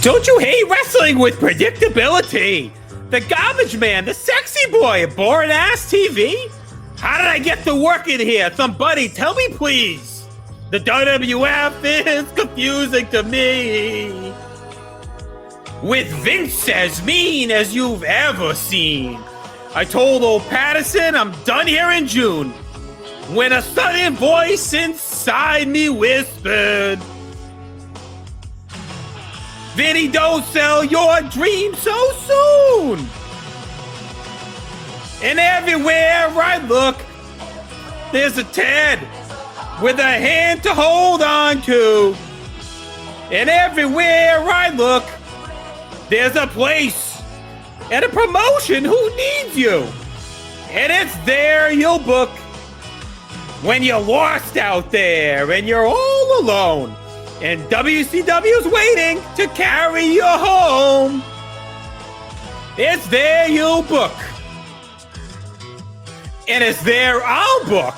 Don't you hate wrestling with predictability? The garbage man, the sexy boy, boring ass TV? How did I get to work in here? Somebody tell me, please. The WWF is confusing to me. With Vince as mean as you've ever seen. I told old Patterson I'm done here in June. When a sudden voice inside me whispered, Vinny, don't sell your dream so soon. And everywhere I look, there's a Ted with a hand to hold on to. And everywhere I look, there's a place and a promotion who needs you. And it's there you'll book when you're lost out there and you're all alone. And WCW's waiting to carry you home. It's there you'll book. And it's there I'll book.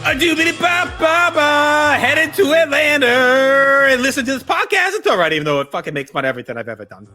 A doobity-ba-ba-ba, headed to Atlanta and listen to this podcast. It's all right, even though it fucking makes fun of everything I've ever done.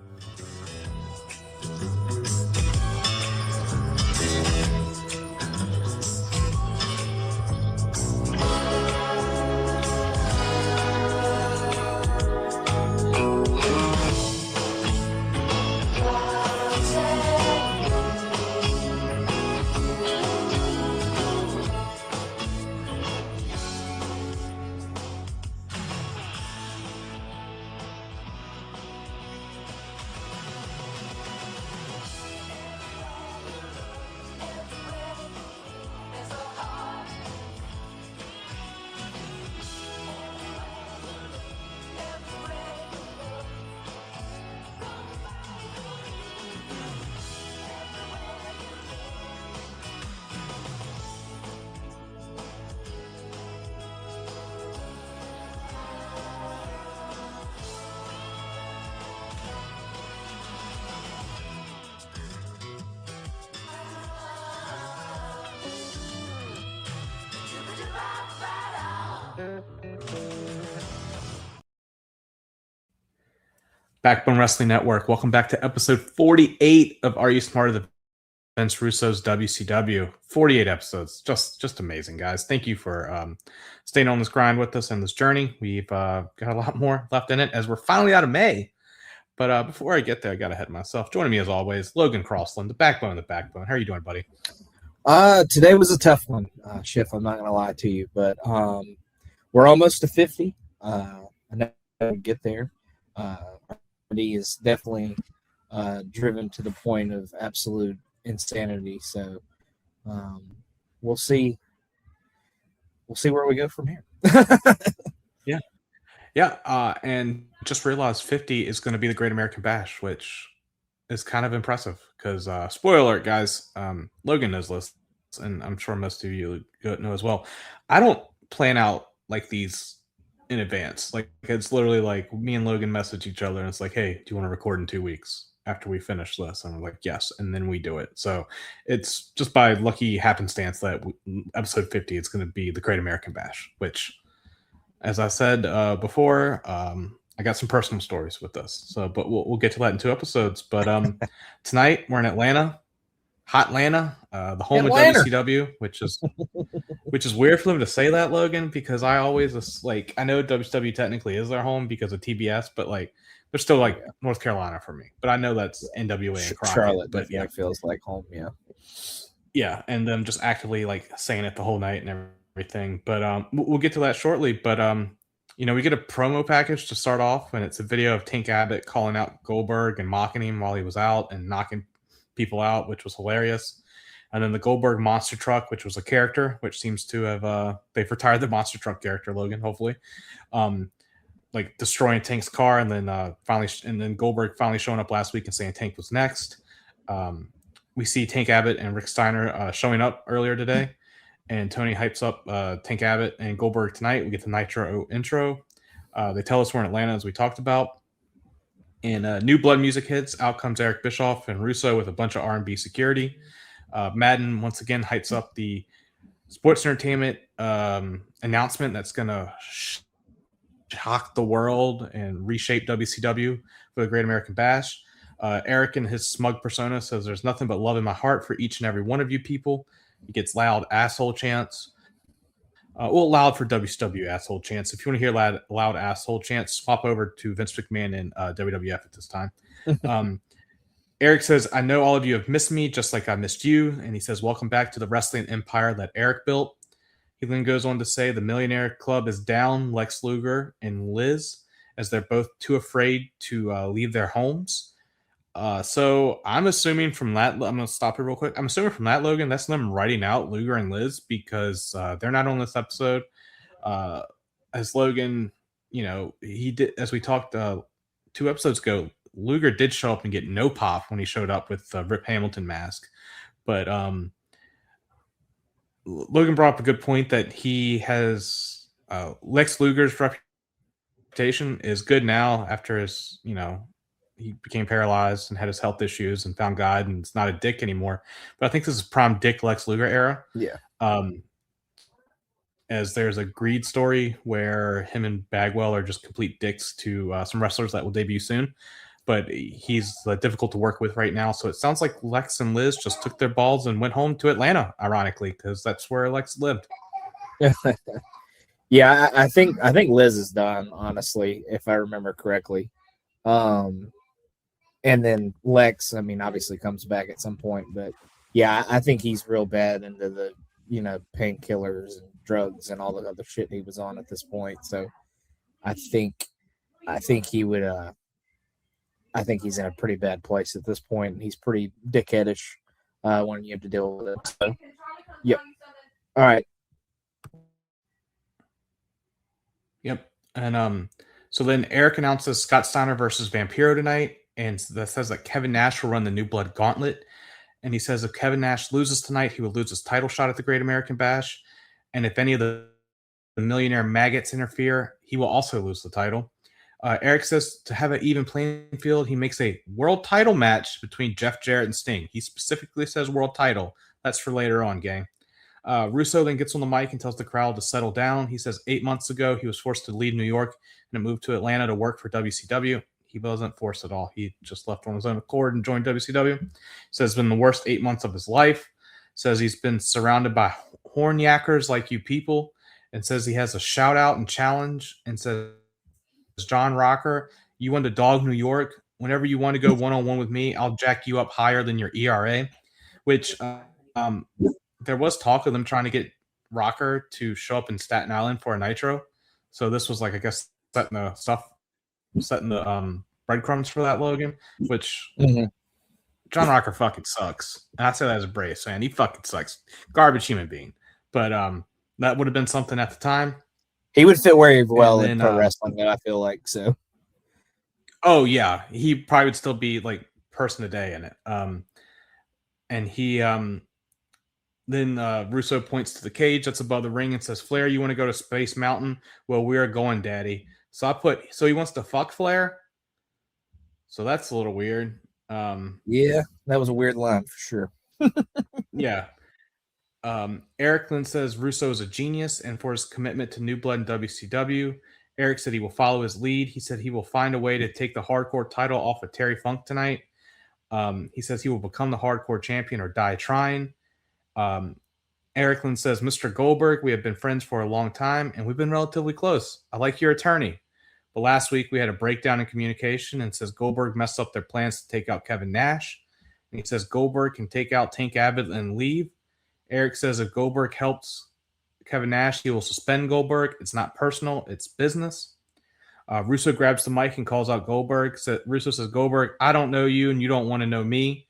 Backbone Wrestling Network. Welcome back to episode 48 of Are You Smarter Than Vince Russo's WCW? 48 episodes. Just amazing, guys. Thank you for staying on this grind with us and this journey. We've got a lot more left in it as we're finally out of May. But before I get there, I got ahead of myself. Joining me as always, Logan Crossland, the backbone of the backbone. How are you doing, buddy? Today was a tough one, Schiff. I'm not going to lie to you, but we're almost to 50. I know we'll get there. Is definitely driven to the point of absolute insanity. So we'll see. We'll see where we go from here. Yeah. And just realized 50 is going to be the Great American Bash, which is kind of impressive because spoiler alert, guys. Logan knows this, and I'm sure most of you know as well. I don't plan out like these in advance. Like it's literally like me and Logan message each other and it's like, hey, do you want to record in 2 weeks after we finish this? And I'm like, yes. And then we do it. So it's just by lucky happenstance that episode 50 it's going to be the Great American Bash, which, as I said before, I got some personal stories with this. So, but we'll get to that in 2 episodes. But tonight we're in Atlanta. Hot Atlanta, the home Atlanta. of WCW, which is weird for them to say that, Logan, because I always like, I know WCW technically is their home because of TBS, but like they're still like North Carolina for me. But I know that's NWA and Crockett. Charlotte, but yeah, feels like home. Yeah, and them just actively like saying it the whole night and everything. But we'll get to that shortly. But we get a promo package to start off, and it's a video of Tank Abbott calling out Goldberg and mocking him while he was out and knocking people out, which was hilarious. And then the Goldberg monster truck, which was a character, which seems to have they've retired the monster truck character, Logan, hopefully. Like destroying Tank's car, and then Goldberg finally showing up last week and saying Tank was next. We see Tank Abbott and Rick Steiner showing up earlier today, and Tony hypes up Tank Abbott and Goldberg tonight. We get the Nitro intro. They tell us we're in Atlanta, as we talked about. And New Blood music hits. Out comes Eric Bischoff and Russo with a bunch of R&B security. Madden once again hypes up the sports entertainment announcement that's going to shock the world and reshape WCW for the Great American Bash. Eric in his smug persona says, "There's nothing but love in my heart for each and every one of you people." He gets loud asshole chants. Loud for WCW asshole chants. If you want to hear loud asshole chants, swap over to Vince McMahon in WWF at this time. Eric says, "I know all of you have missed me just like I missed you." And he says, "Welcome back to the wrestling empire that Eric built." He then goes on to say the Millionaire Club is down Lex Luger and Liz as they're both too afraid to leave their homes. So I'm assuming from that, I'm going to stop here real quick. I'm assuming from that, Logan, that's them writing out Luger and Liz because they're not on this episode. As Logan, he did, as we talked 2 episodes ago, Luger did show up and get no pop when he showed up with the Rip Hamilton mask. But Logan brought up a good point that he has Lex Luger's reputation is good now after his, he became paralyzed and had his health issues and found God and it's not a dick anymore. But I think this is prime dick Lex Luger era. Yeah. As there's a Greed story where him and Bagwell are just complete dicks to some wrestlers that will debut soon. But he's difficult to work with right now. So it sounds like Lex and Liz just took their balls and went home to Atlanta, ironically, because that's where Lex lived. Yeah, I think Liz is done, honestly, if I remember correctly. And then Lex, I mean, obviously comes back at some point, but yeah, I think he's real bad into the, painkillers and drugs and all the other shit he was on at this point. So I think he would, I think he's in a pretty bad place at this point, and he's pretty dickheadish when you have to deal with it. So, yep. All right. Yep. And so then Eric announces Scott Steiner versus Vampiro tonight, and that says that Kevin Nash will run the New Blood Gauntlet. And he says if Kevin Nash loses tonight, he will lose his title shot at the Great American Bash. And if any of the millionaire maggots interfere, he will also lose the title. Eric says to have an even playing field, he makes a world title match between Jeff Jarrett and Sting. He specifically says world title. That's for later on, gang. Russo then gets on the mic and tells the crowd to settle down. He says 8 months ago, he was forced to leave New York and moved to Atlanta to work for WCW. He wasn't forced at all. He just left on his own accord and joined WCW. Says it's been the worst 8 months of his life. Says he's been surrounded by hornyackers like you people. And says he has a shout out and challenge. And says, John Rocker, you want to dog New York? Whenever you want to go one-on-one with me, I'll jack you up higher than your ERA. Which there was talk of them trying to get Rocker to show up in Staten Island for a Nitro. So this was like, I guess, setting the breadcrumbs for that, Logan, which John Rocker fucking sucks. And I say that as a Braves fan. He fucking sucks. Garbage human being. But that would have been something at the time. He would fit very well in pro wrestling, I feel like. So. Oh, yeah. He probably would still be like person a day in it. And he then Russo points to the cage that's above the ring and says, Flair, you want to go to Space Mountain? Well, we're going, Daddy. So so he wants to fuck Flair? So that's a little weird. Yeah, that was a weird line for sure. Yeah. Eric then says Russo is a genius and for his commitment to New Blood and WCW. Eric said he will follow his lead. He said he will find a way to take the hardcore title off of Terry Funk tonight. He says he will become the hardcore champion or die trying. Eric then says, Mr. Goldberg, we have been friends for a long time and we've been relatively close. I like your attorney. But last week we had a breakdown in communication and says Goldberg messed up their plans to take out Kevin Nash. And he says Goldberg can take out Tank Abbott and leave. Eric says if Goldberg helps Kevin Nash, he will suspend Goldberg. It's not personal. It's business. Russo grabs the mic and calls out Goldberg. Russo says, Goldberg, I don't know you and you don't want to know me.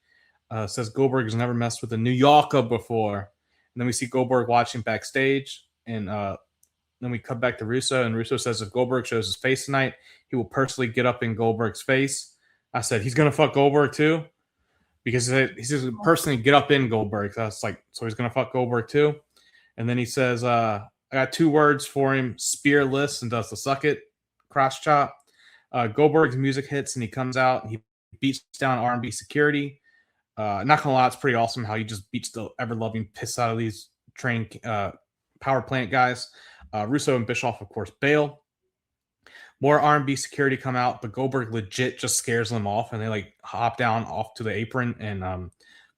Says Goldberg has never messed with a New Yorker before. And then we see Goldberg watching backstage. And then we cut back to Russo. And Russo says if Goldberg shows his face tonight, he will personally get up in Goldberg's face. I said, he's going to fuck Goldberg too? Because he says personally get up in Goldberg. So I was like, so he's going to fuck Goldberg too? And then he says, I got 2 words for him, spearless, and does the suck it cross chop. Goldberg's music hits and he comes out and he beats down R&B security. Not gonna lie, it's pretty awesome how he just beats the ever-loving piss out of these trained power plant guys. Russo and Bischoff, of course, bail. More R&B security come out, but Goldberg legit just scares them off, and they like hop down off to the apron and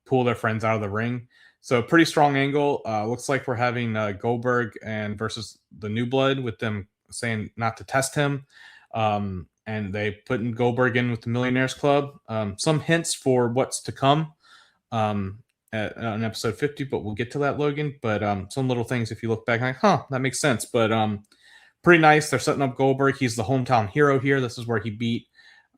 pull their friends out of the ring. So pretty strong angle. Looks like we're having Goldberg and versus the New Blood, with them saying not to test him. And they put in Goldberg in with the Millionaires Club. Some hints for what's to come on episode 50, but we'll get to that, Logan. But some little things, if you look back, like, that makes sense. But pretty nice. They're setting up Goldberg. He's the hometown hero here. This is where he beat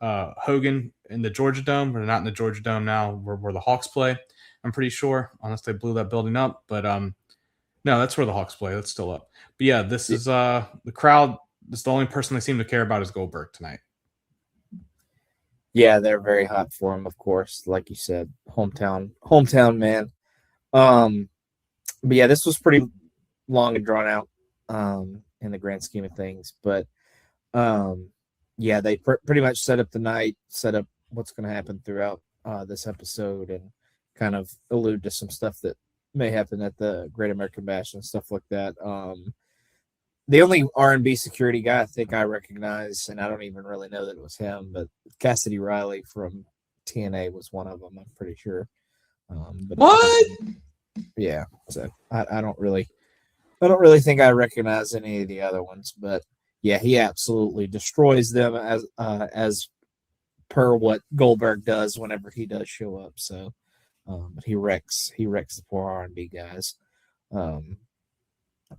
Hogan in the Georgia Dome. We're not in the Georgia Dome now, where the Hawks play, I'm pretty sure, unless they blew that building up. But no, that's where the Hawks play. That's still up. But yeah, this is the crowd. This is the only person they seem to care about is Goldberg tonight. Yeah, they're very hot for him, of course. Like you said, hometown man. But yeah, this was pretty long and drawn out in the grand scheme of things. But yeah, they pretty much set up the night, set up what's going to happen throughout this episode, and kind of allude to some stuff that may happen at the Great American Bash and stuff like that. The only R&B security guy I think I recognize, and I don't even really know that it was him, but Cassidy Riley from TNA was one of them, I'm pretty sure. But what? Yeah, so I don't really think I recognize any of the other ones, but yeah, he absolutely destroys them as per what Goldberg does whenever he does show up. So, but he wrecks the poor R&B guys.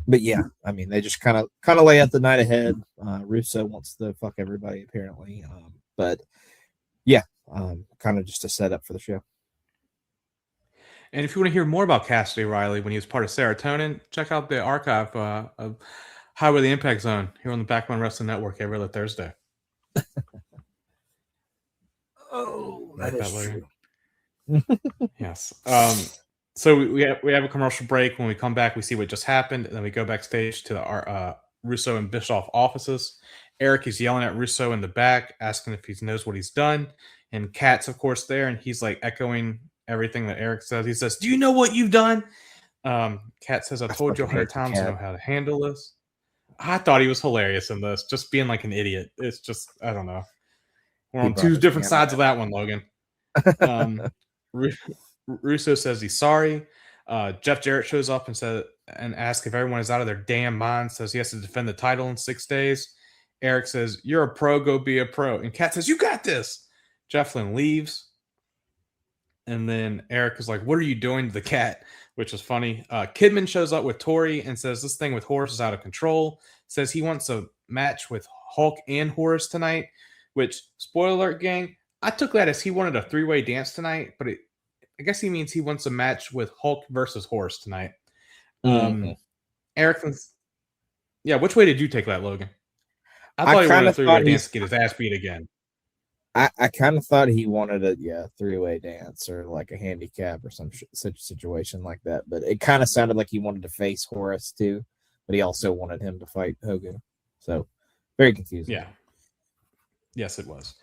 But yeah, I mean, they just kind of lay out the night ahead. Russo wants to fuck everybody apparently, but yeah, kind of just a setup for the show. And if you want to hear more about Cassidy Riley when he was part of Serotonin, check out the archive of Highway to the Impact Zone here on the Backbone Wrestling Network every other Thursday. Oh, that is true. Yes. So we have a commercial break. When we come back, we see what just happened, and then we go backstage to our Russo and Bischoff offices. Eric is yelling at Russo in the back, asking if he knows what he's done. And Kat's, of course, there, and he's like echoing everything that Eric says. He says, "Do you know what you've done?" Kat says, "I told you 100 times I know how to handle this." I thought he was hilarious in this, just being like an idiot. It's just, I don't know. We're on two different sides of that one, Logan. Russo says he's sorry. Jeff Jarrett shows up and asks if everyone is out of their damn mind. Says he has to defend the title in 6 days. Eric says, "You're a pro, go be a pro." And Kat says, "You got this." Jeff Lynne leaves. And then Eric is like, "What are you doing to the cat?" Which is funny. Kidman shows up with Tori and says this thing with Horace is out of control. Says he wants a match with Hulk and Horace tonight. Which, spoiler alert, gang, I took that as he wanted a 3-way dance tonight, but I guess he means he wants a match with Hulk versus Horace tonight. Eric, yeah, which way did you take that, Logan? I thought he wanted a 3-way dance to get his ass beat again. I kind of thought he wanted a 3-way dance or like a handicap or some such situation like that. But it kind of sounded like he wanted to face Horace too, but he also wanted him to fight Hogan. So very confusing. Yeah. Yes, it was.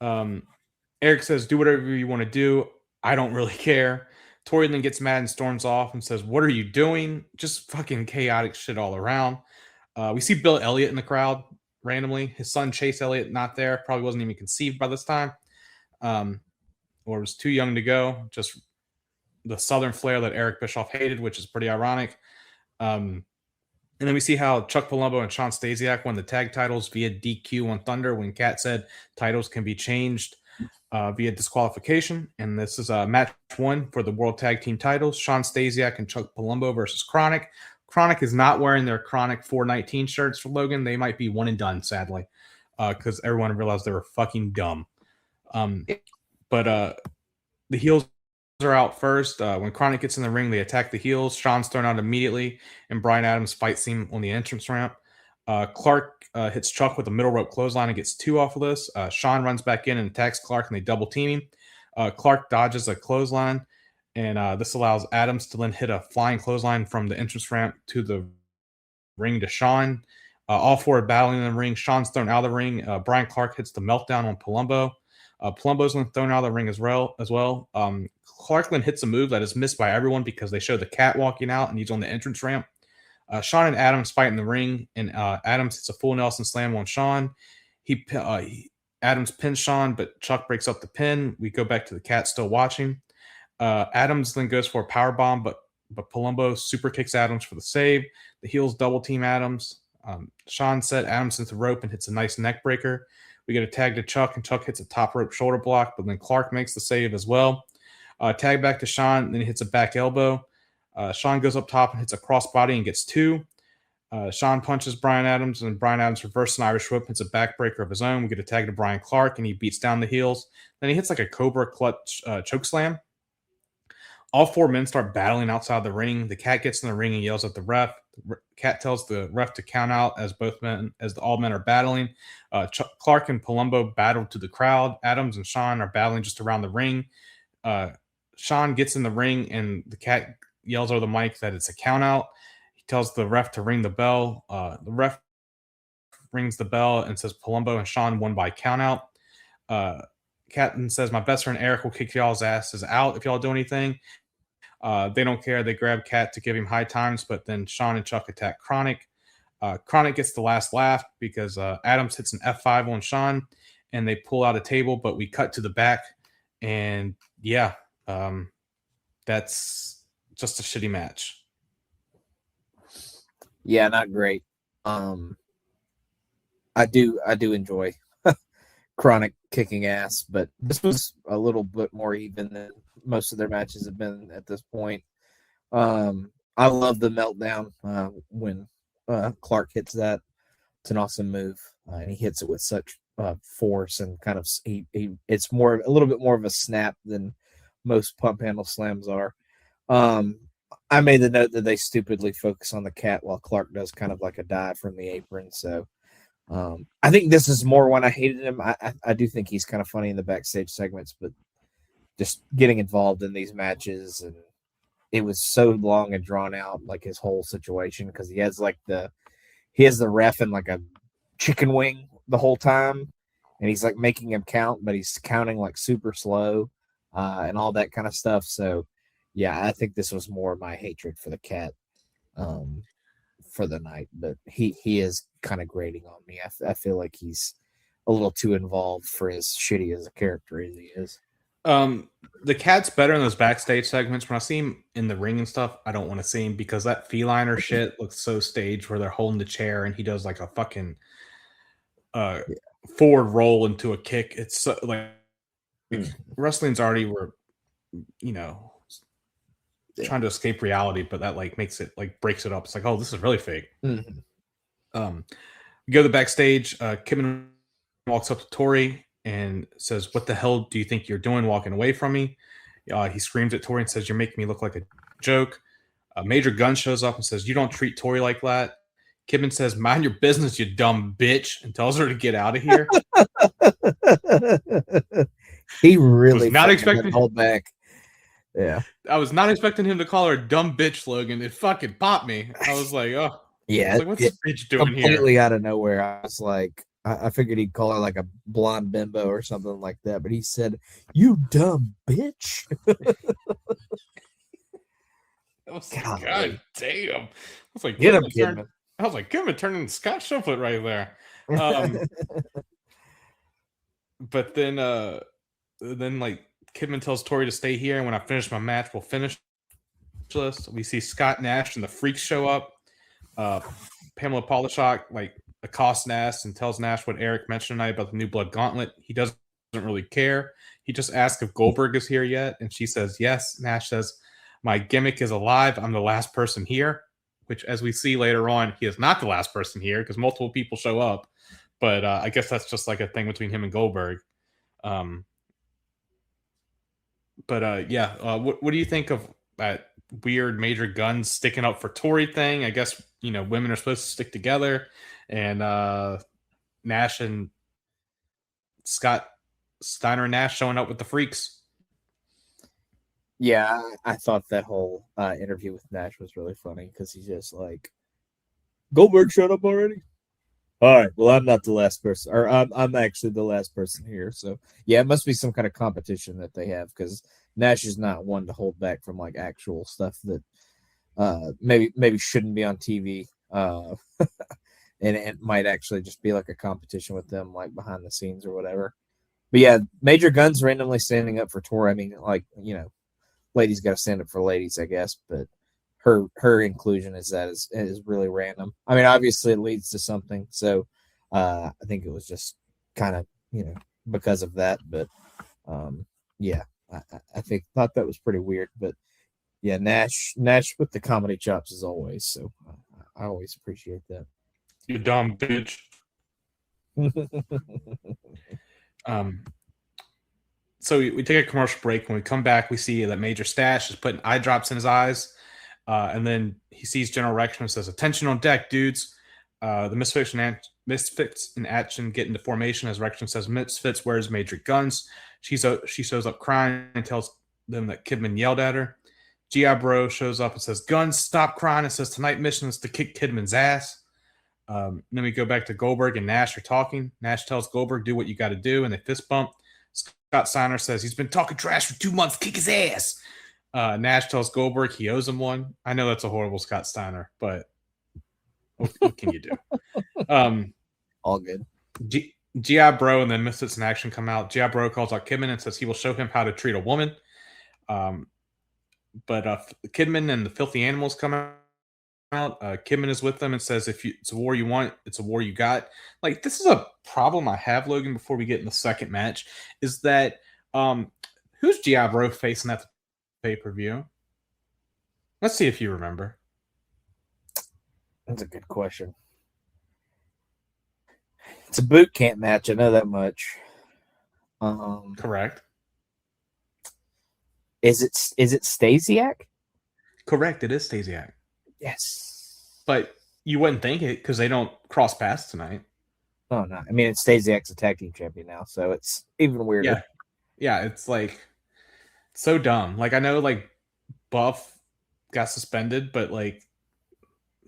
Eric says, "Do whatever you want to do. I don't really care." Tori then gets mad and storms off and says, "What are you doing?" Just fucking chaotic shit all around. We see Bill Elliott in the crowd randomly. His son, Chase Elliott, not there. Probably wasn't even conceived by this time. Or was too young to go. Just the Southern flair that Eric Bischoff hated, which is pretty ironic. And then we see how Chuck Palumbo and Sean Stasiak won the tag titles via DQ on Thunder when Kat said titles can be changed via disqualification. And this is match 1 for the World Tag Team titles. Sean Stasiak and Chuck Palumbo versus Chronic. Chronic is not wearing their Chronic 419 shirts for Logan. They might be one and done, sadly, because everyone realized they were fucking dumb. But the heels are out first. When Chronic gets in the ring, they attack the heels. Sean's thrown out immediately, and Brian Adams fights him on the entrance ramp. Clark hits Chuck with a middle rope clothesline and gets 2 off of this. Sean runs back in and attacks Clark, and they double team him. Clark dodges a clothesline, and this allows Adams to then hit a flying clothesline from the entrance ramp to the ring to Sean. All 4 are battling in the ring. Sean's thrown out of the ring. Brian Clark hits the meltdown on Palumbo. Palumbo's been thrown out of the ring as well. Clark then hits a move that is missed by everyone because they show the cat walking out and he's on the entrance ramp. Sean and Adams fight in the ring, and Adams hits a full Nelson slam on Sean. Adams pins Sean, but Chuck breaks up the pin. We go back to the cat still watching. Adams then goes for a power bomb, but Palumbo super kicks Adams for the save. The heels double team Adams. Sean set Adams into the rope and hits a nice neck breaker. We get a tag to Chuck, and Chuck hits a top rope shoulder block, but then Clark makes the save as well. Tag back to Sean, and then he hits a back elbow. Sean goes up top and hits a crossbody and gets 2. Sean punches Brian Adams, and Brian Adams reverses an Irish whip, hits a backbreaker of his own. We get a tag to Brian Clark, and he beats down the heels. Then he hits like a Cobra clutch choke slam. All 4 men start battling outside the ring. The cat gets in the ring and yells at the ref. The cat tells the ref to count out as all men are battling. Clark and Palumbo battle to the crowd. Adams and Sean are battling just around the ring. Sean gets in the ring, and the cat yells over the mic that it's a count out. He tells the ref to ring the bell. The ref rings the bell and says Palumbo and Sean won by count out. Captain says, my best friend Eric will kick y'all's asses out if y'all do anything. They don't care. They grab Cat to give him high times, but then Sean and Chuck attack Chronic. Chronic gets the last laugh because Adams hits an F5 on Sean, and they pull out a table, but we cut to the back. And yeah, that's just a shitty match. Yeah, not great. I do enjoy Chronic kicking ass, but this was a little bit more even than most of their matches have been at this point. I love the meltdown when Clark hits that. It's an awesome move, and he hits it with such force and kind of it's a little bit more of a snap than most pump handle slams are. I made the note that they stupidly focus on the cat while Clark does kind of like a dive from the apron. So I think this is more when I hated him. I do think he's kind of funny in the backstage segments, but just getting involved in these matches, and it was so long and drawn out, like his whole situation, because he has the ref in like a chicken wing the whole time, and he's like making him count, but he's counting like super slow and all that kind of stuff. So yeah, I think this was more my hatred for the cat for the night, but he is kind of grating on me. I feel like he's a little too involved for as shitty as a character as he is. The cat's better in those backstage segments. When I see him in the ring and stuff, I don't want to see him because that feliner shit looks so staged where they're holding the chair and he does like a fucking forward roll into a kick. It's so, like wrestling's already trying to escape reality, but that like makes it like breaks it up. It's like, oh, this is really fake. Mm-hmm. We go to the backstage. Kidman walks up to Tori and says, what the hell do you think you're doing walking away from me? He screams at Tori and says, you're making me look like a joke. Major Gunn shows up and says, you don't treat Tori like that. Kidman says, mind your business, you dumb bitch, and tells her to get out of here. He really was not expecting to hold back. Yeah. I was not expecting him to call her a dumb bitch, Logan. It fucking popped me. I was like, oh. Yeah. Like, what's this bitch doing here? Completely out of nowhere. I was like, I figured he'd call her like a blonde bimbo or something like that, but he said, you dumb bitch. I was like, God damn. I was like, get him, Kidman. I was like, Kidman turning Scott Shufflet right there. But then like Kidman tells Tori to stay here, and when I finish my match, we'll finish this. We see Scott Nash and the Freaks show up. Pamela Polishok like accosts Nash and tells Nash what Eric mentioned tonight about the New Blood Gauntlet. He doesn't really care. He just asks if Goldberg is here yet, and she says yes. Nash says, my gimmick is alive. I'm the last person here, which, as we see later on, he is not the last person here because multiple people show up. But I guess that's just like a thing between him and Goldberg. What do you think of that weird Major Guns sticking up for Tori thing? I guess, women are supposed to stick together, and Nash and Scott Steiner and Nash showing up with the Freaks. Yeah, I thought that whole interview with Nash was really funny because he's just like, Goldberg showed up already? All right, well, I'm not the last person, or I'm actually the last person here. So, yeah, it must be some kind of competition that they have because Nash is not one to hold back from like actual stuff that maybe shouldn't be on TV. and it might actually just be like a competition with them, like behind the scenes or whatever. But yeah, Major Gunn's randomly standing up for Tori. I mean, like, you know, ladies got to stand up for ladies, I guess, but her inclusion is really random. I mean, obviously it leads to something, so I think it was just kind of, you know, because of that. But yeah, I thought that was pretty weird. But yeah, Nash with the comedy chops as always. So I always appreciate that. You dumb bitch. So we take a commercial break. When we come back, we see that Major Stash is putting eye drops in his eyes. And then he sees General Rex and says, "Attention on deck, dudes." The Misfits in action get into formation as Rex says, "Misfits, where's Major Guns?" She shows up crying and tells them that Kidman yelled at her. G.I. Bro shows up and says, "Guns, stop crying," and says, "Tonight mission is to kick Kidman's ass." Then we go back to Goldberg and Nash are talking. Nash tells Goldberg, "Do what you got to do," and they fist bump. Scott Steiner says, "He's been talking trash for 2 months. Kick his ass." Nash tells Goldberg he owes him one. I know that's a horrible Scott Steiner, but what can you do? All good. G.I. Bro and then Misfits in action come out. G.I. Bro calls out Kidman and says he will show him how to treat a woman. But Kidman and the Filthy Animals come out. Kidman is with them and says, "If it's a war you want, it's a war you got." Like, this is a problem I have, Logan, before we get in the second match, is that who's G.I. Bro facing at the pay-per-view? Let's see if you remember. That's a good question. It's a boot camp match. I know that much. Correct. Is it Stasiak? Correct. It is Stasiak. Yes. But you wouldn't think it because they don't cross paths tonight. Oh, no. I mean, it's Stasiak's a tag team champion now, so it's even weirder. Yeah, it's like so dumb. Like, I know, like, Buff got suspended, but, like,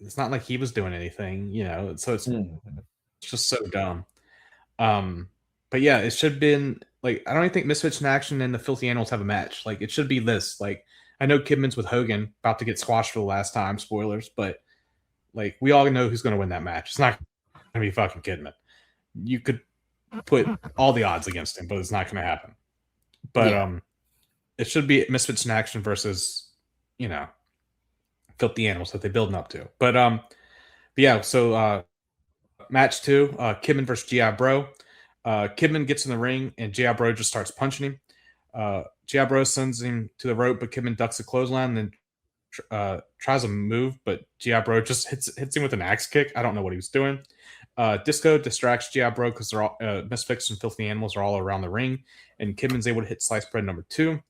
it's not like he was doing anything, you know? So it's just so dumb. But yeah, it should have been, like, I don't even think Misfits in Action and the Filthy Animals have a match. Like, it should be this. Like, I know Kidman's with Hogan, about to get squashed for the last time, spoilers, but, like, we all know who's going to win that match. It's not going to be fucking Kidman. You could put all the odds against him, but it's not going to happen. But it should be Misfits in Action versus, you know, Filthy Animals that they're building up to. But yeah, so match 2, Kidman versus G.I. Bro. Kidman gets in the ring and G.I. Bro just starts punching him. G.I. Bro sends him to the rope, but Kidman ducks a clothesline and then tries a move, but G.I. Bro just hits him with an axe kick. I don't know what he was doing. Disco distracts G.I. Bro because they're all Misfits and Filthy Animals are all around the ring, and Kidman's able to hit slice bread number 2.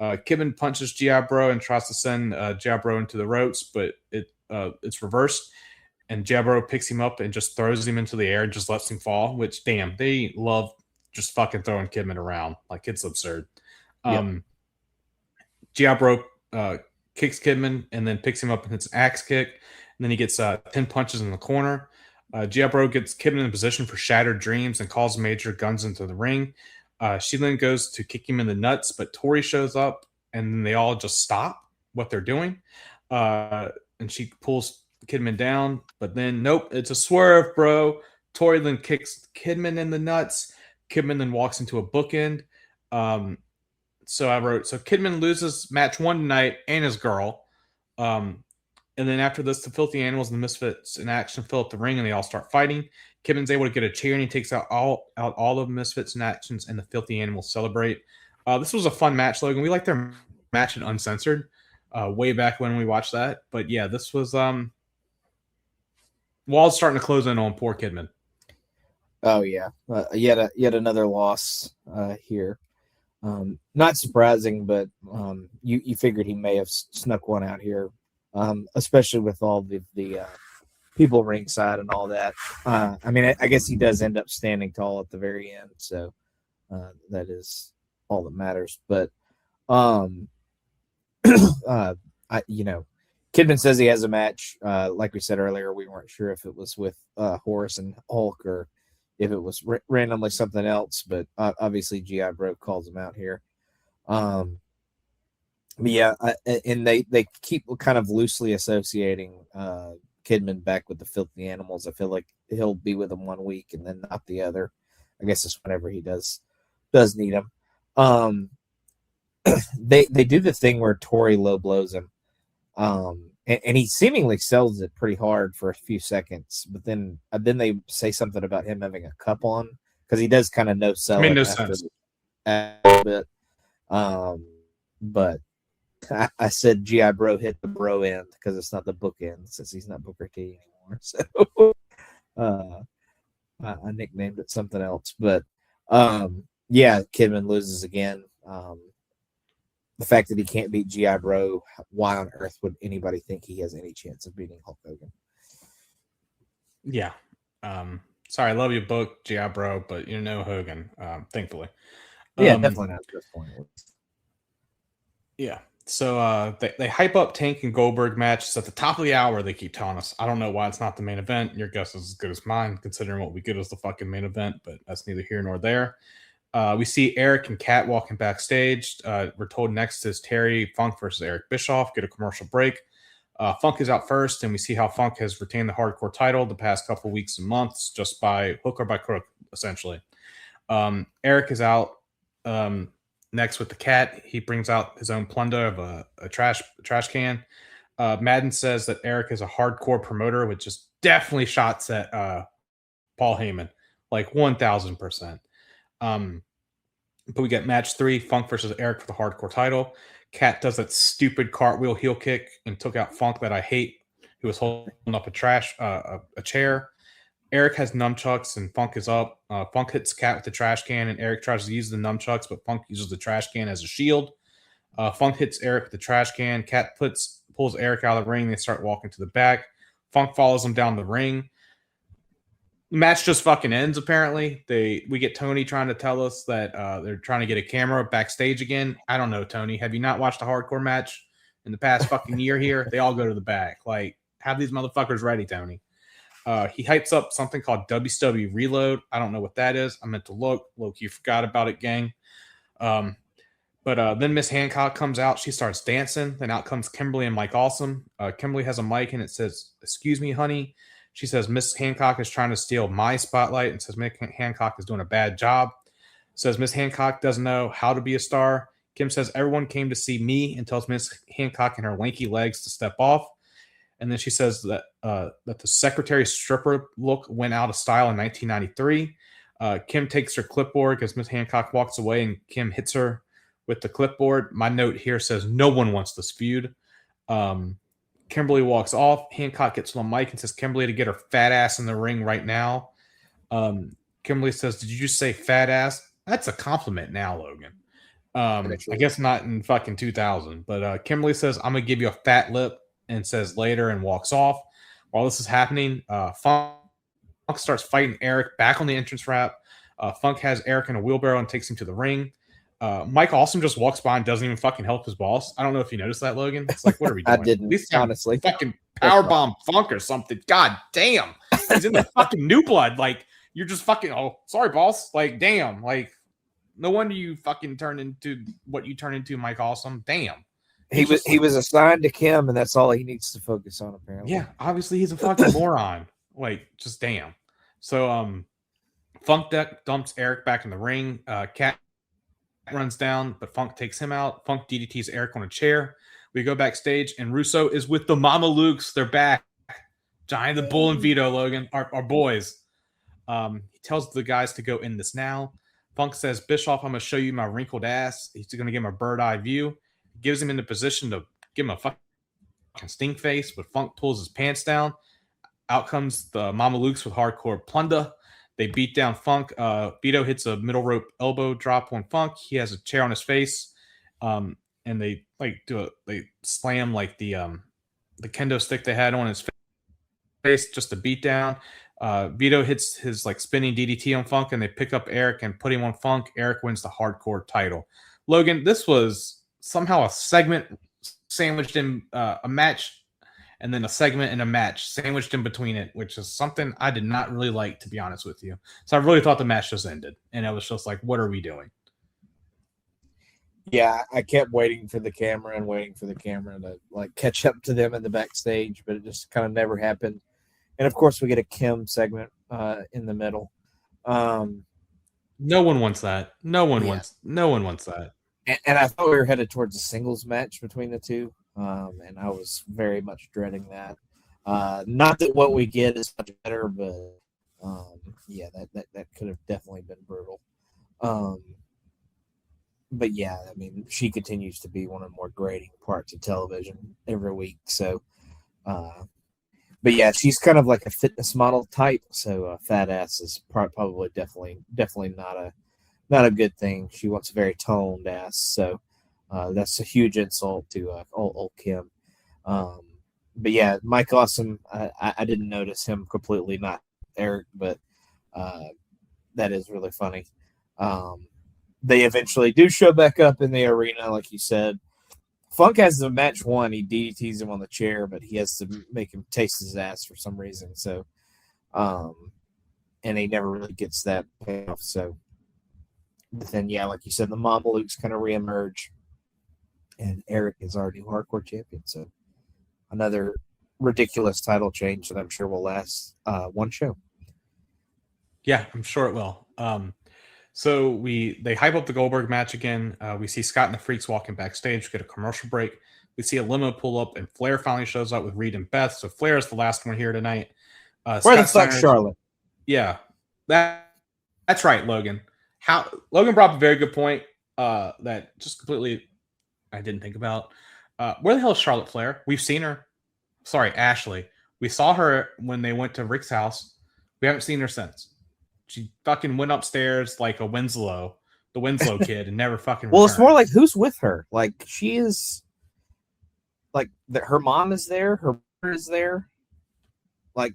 Kidman punches G.I. Bro and tries to send G.I. Bro into the ropes, but it's reversed, and G.I. Bro picks him up and just throws him into the air and just lets him fall, which, damn, they love just fucking throwing Kidman around. Like, it's absurd. G.I. Bro kicks Kidman and then picks him up and hits an axe kick, and then he gets 10 punches in the corner. G.I. Bro gets Kidman in position for Shattered Dreams and calls Major Guns into the ring. She then goes to kick him in the nuts, but Tori shows up, and then they all just stop what they're doing. And she pulls Kidman down, but then, nope, it's a swerve, bro. Tori then kicks Kidman in the nuts. Kidman then walks into a bookend. So I wrote, so Kidman loses match 1 tonight and his girl. And then after this, the Filthy Animals and the Misfits in action fill up the ring, and they all start fighting. Kidman's able to get a chair, and he takes out all of the Misfits in actions, and the Filthy Animals celebrate. This was a fun match, Logan. We liked their match in Uncensored way back when we watched that. But yeah, this was Wall's starting to close in on poor Kidman. Oh yeah, yet another loss here. Not surprising, but you figured he may have snuck one out here. Especially with all the people ringside and all that. I mean, I guess he does end up standing tall at the very end, so that is all that matters. But Kidman says he has a match. Like we said earlier, we weren't sure if it was with Horace and Hulk or if it was randomly something else. But obviously, G.I. Bro calls him out here. But yeah, and they keep kind of loosely associating Kidman back with the Filthy Animals. I feel like he'll be with them 1 week and then not the other. I guess it's whenever he does need him. They do the thing where Tori low blows him, and he seemingly sells it pretty hard for a few seconds, but then they say something about him having a cup on because he does kind of no sell it after a little bit. But I said GI Bro hit the bro end because it's not the book end since he's not Booker T anymore. So I nicknamed it something else. But yeah, Kidman loses again. The fact that he can't beat GI Bro, why on earth would anybody think he has any chance of beating Hulk Hogan? Yeah. Sorry, I love your book, GI Bro, but you're no Hogan, thankfully. Yeah, definitely not at this point. Yeah. So they hype up Tank and Goldberg match. It's at the top of the hour, they keep telling us. I don't know why it's not the main event. Your guess is as good as mine, considering what we get as the fucking main event, but that's neither here nor there. We see Eric and Kat walking backstage. We're told next is Terry Funk versus Eric Bischoff. Get a commercial break. Funk is out first, and we see how Funk has retained the hardcore title the past couple weeks and months just by hook or by crook, essentially. Eric is out next with the Cat. He brings out his own plunder of a trash can. Madden says that Eric is a hardcore promoter, which is definitely shots at Paul Heyman, like 1,000%. But we get match 3, Funk versus Eric for the hardcore title. Cat does that stupid cartwheel heel kick and took out Funk that I hate, who was holding up a chair. Eric has nunchucks and Funk is up. Funk hits Cat with the trash can and Eric tries to use the nunchucks, but Funk uses the trash can as a shield. Funk hits Eric with the trash can. Cat pulls Eric out of the ring. They start walking to the back. Funk follows him down the ring. The match just fucking ends, apparently. We get Tony trying to tell us that they're trying to get a camera backstage again. I don't know, Tony. Have you not watched a hardcore match in the past fucking year here? They all go to the back. Like, have these motherfuckers ready, Tony. He hypes up something called WCW Reload. I don't know what that is. I meant to look. Loki, you forgot about it, gang. But then Miss Hancock comes out. She starts dancing. Then out comes Kimberly and Mike Awesome. Kimberly has a mic and it says, "Excuse me, honey." She says Miss Hancock is trying to steal my spotlight and says Miss Hancock is doing a bad job. Says Miss Hancock doesn't know how to be a star. Kim says everyone came to see me and tells Miss Hancock and her lanky legs to step off. And then she says that the secretary stripper look went out of style in 1993. Kim takes her clipboard because Miss Hancock walks away and Kim hits her with the clipboard. My note here says no one wants this feud. Kimberly walks off. Hancock gets on the mic and says Kimberly to get her fat ass in the ring right now. Kimberly says, "Did you just say fat ass?" That's a compliment now, Logan. I guess not in fucking 2000. But Kimberly says, "I'm going to give you a fat lip," and says later and walks off. While this is happening, Funk starts fighting Eric back on the entrance ramp. Funk has Eric in a wheelbarrow and takes him to the ring. Mike Awesome just walks by and doesn't even fucking help his boss. I don't know if you noticed that, Logan. It's like, what are we doing? I didn't, honestly. Fucking powerbomb Funk or something. God damn. He's in the fucking New Blood. Like, you're just fucking, oh, sorry, boss. Like, damn. Like, no wonder you fucking turned into what you turned into, Mike Awesome. Damn. He was assigned to Kim, and that's all he needs to focus on, apparently. Yeah, obviously he's a fucking moron. Like, just damn. So, Funk dumps Eric back in the ring. Cat runs down, but Funk takes him out. Funk DDTs Eric on a chair. We go backstage, and Russo is with the Mama Lukes. They're back. Giant the Bull and Vito, Logan, our boys. He tells the guys to go in this now. Funk says, "Bischoff, I'm going to show you my wrinkled ass." He's going to give him a bird eye view. Gives him in the position to give him a fucking stink face, but Funk pulls his pants down. Out comes the Mama Lukes with hardcore plunder. They beat down Funk. Vito hits a middle rope elbow drop on Funk. He has a chair on his face. And they they slam like the kendo stick they had on his face just to beat down. Vito hits his like spinning DDT on Funk, and they pick up Eric and put him on Funk. Eric wins the hardcore title. Logan, this was somehow a segment sandwiched in a match, and then a segment and a match sandwiched in between it, which is something I did not really like, to be honest with you. So I really thought the match just ended, and I was just like, what are we doing? Yeah, I kept waiting for the camera and waiting for the camera to like catch up to them in the backstage, but it just kind of never happened. And of course, we get a Kim segment in the middle. No one wants that. No one Yeah. wants that. And I thought we were headed towards a singles match between the two, and I was very much dreading that. Not that what we get is much better, but yeah, that could have definitely been brutal. But yeah, I mean, she continues to be one of the more grating parts of television every week. So, but yeah, she's kind of like a fitness model type. So fat ass is probably definitely not a good thing. She wants a very toned ass. So that's a huge insult to old Kim. But yeah, Mike Awesome, I didn't notice him completely not Eric, but that is really funny. They eventually do show back up in the arena, like you said. Funk has the match won. He DDTs him on the chair, but he has to make him taste his ass for some reason. So, and he never really gets that payoff. So, but then, yeah, like you said, the Mama Luke's kind of reemerge, and Eric is our new hardcore champion. So, another ridiculous title change that I'm sure will last one show. Yeah, I'm sure it will. So they hype up the Goldberg match again. We see Scott and the Freaks walking backstage. We get a commercial break. We see a limo pull up, and Flair finally shows up with Reed and Beth. So Flair is the last one here tonight. Where the fuck, Charlotte? Yeah, that's right, Logan. Logan brought up a very good point that just completely I didn't think about. Where the hell is Charlotte Flair? We've seen her. Sorry, Ashley. We saw her when they went to Rick's house. We haven't seen her since. She fucking went upstairs like a the Winslow kid, and never fucking Well, returned. it's more like who's with her? Like she is, like her mom is there, her brother is there. Like,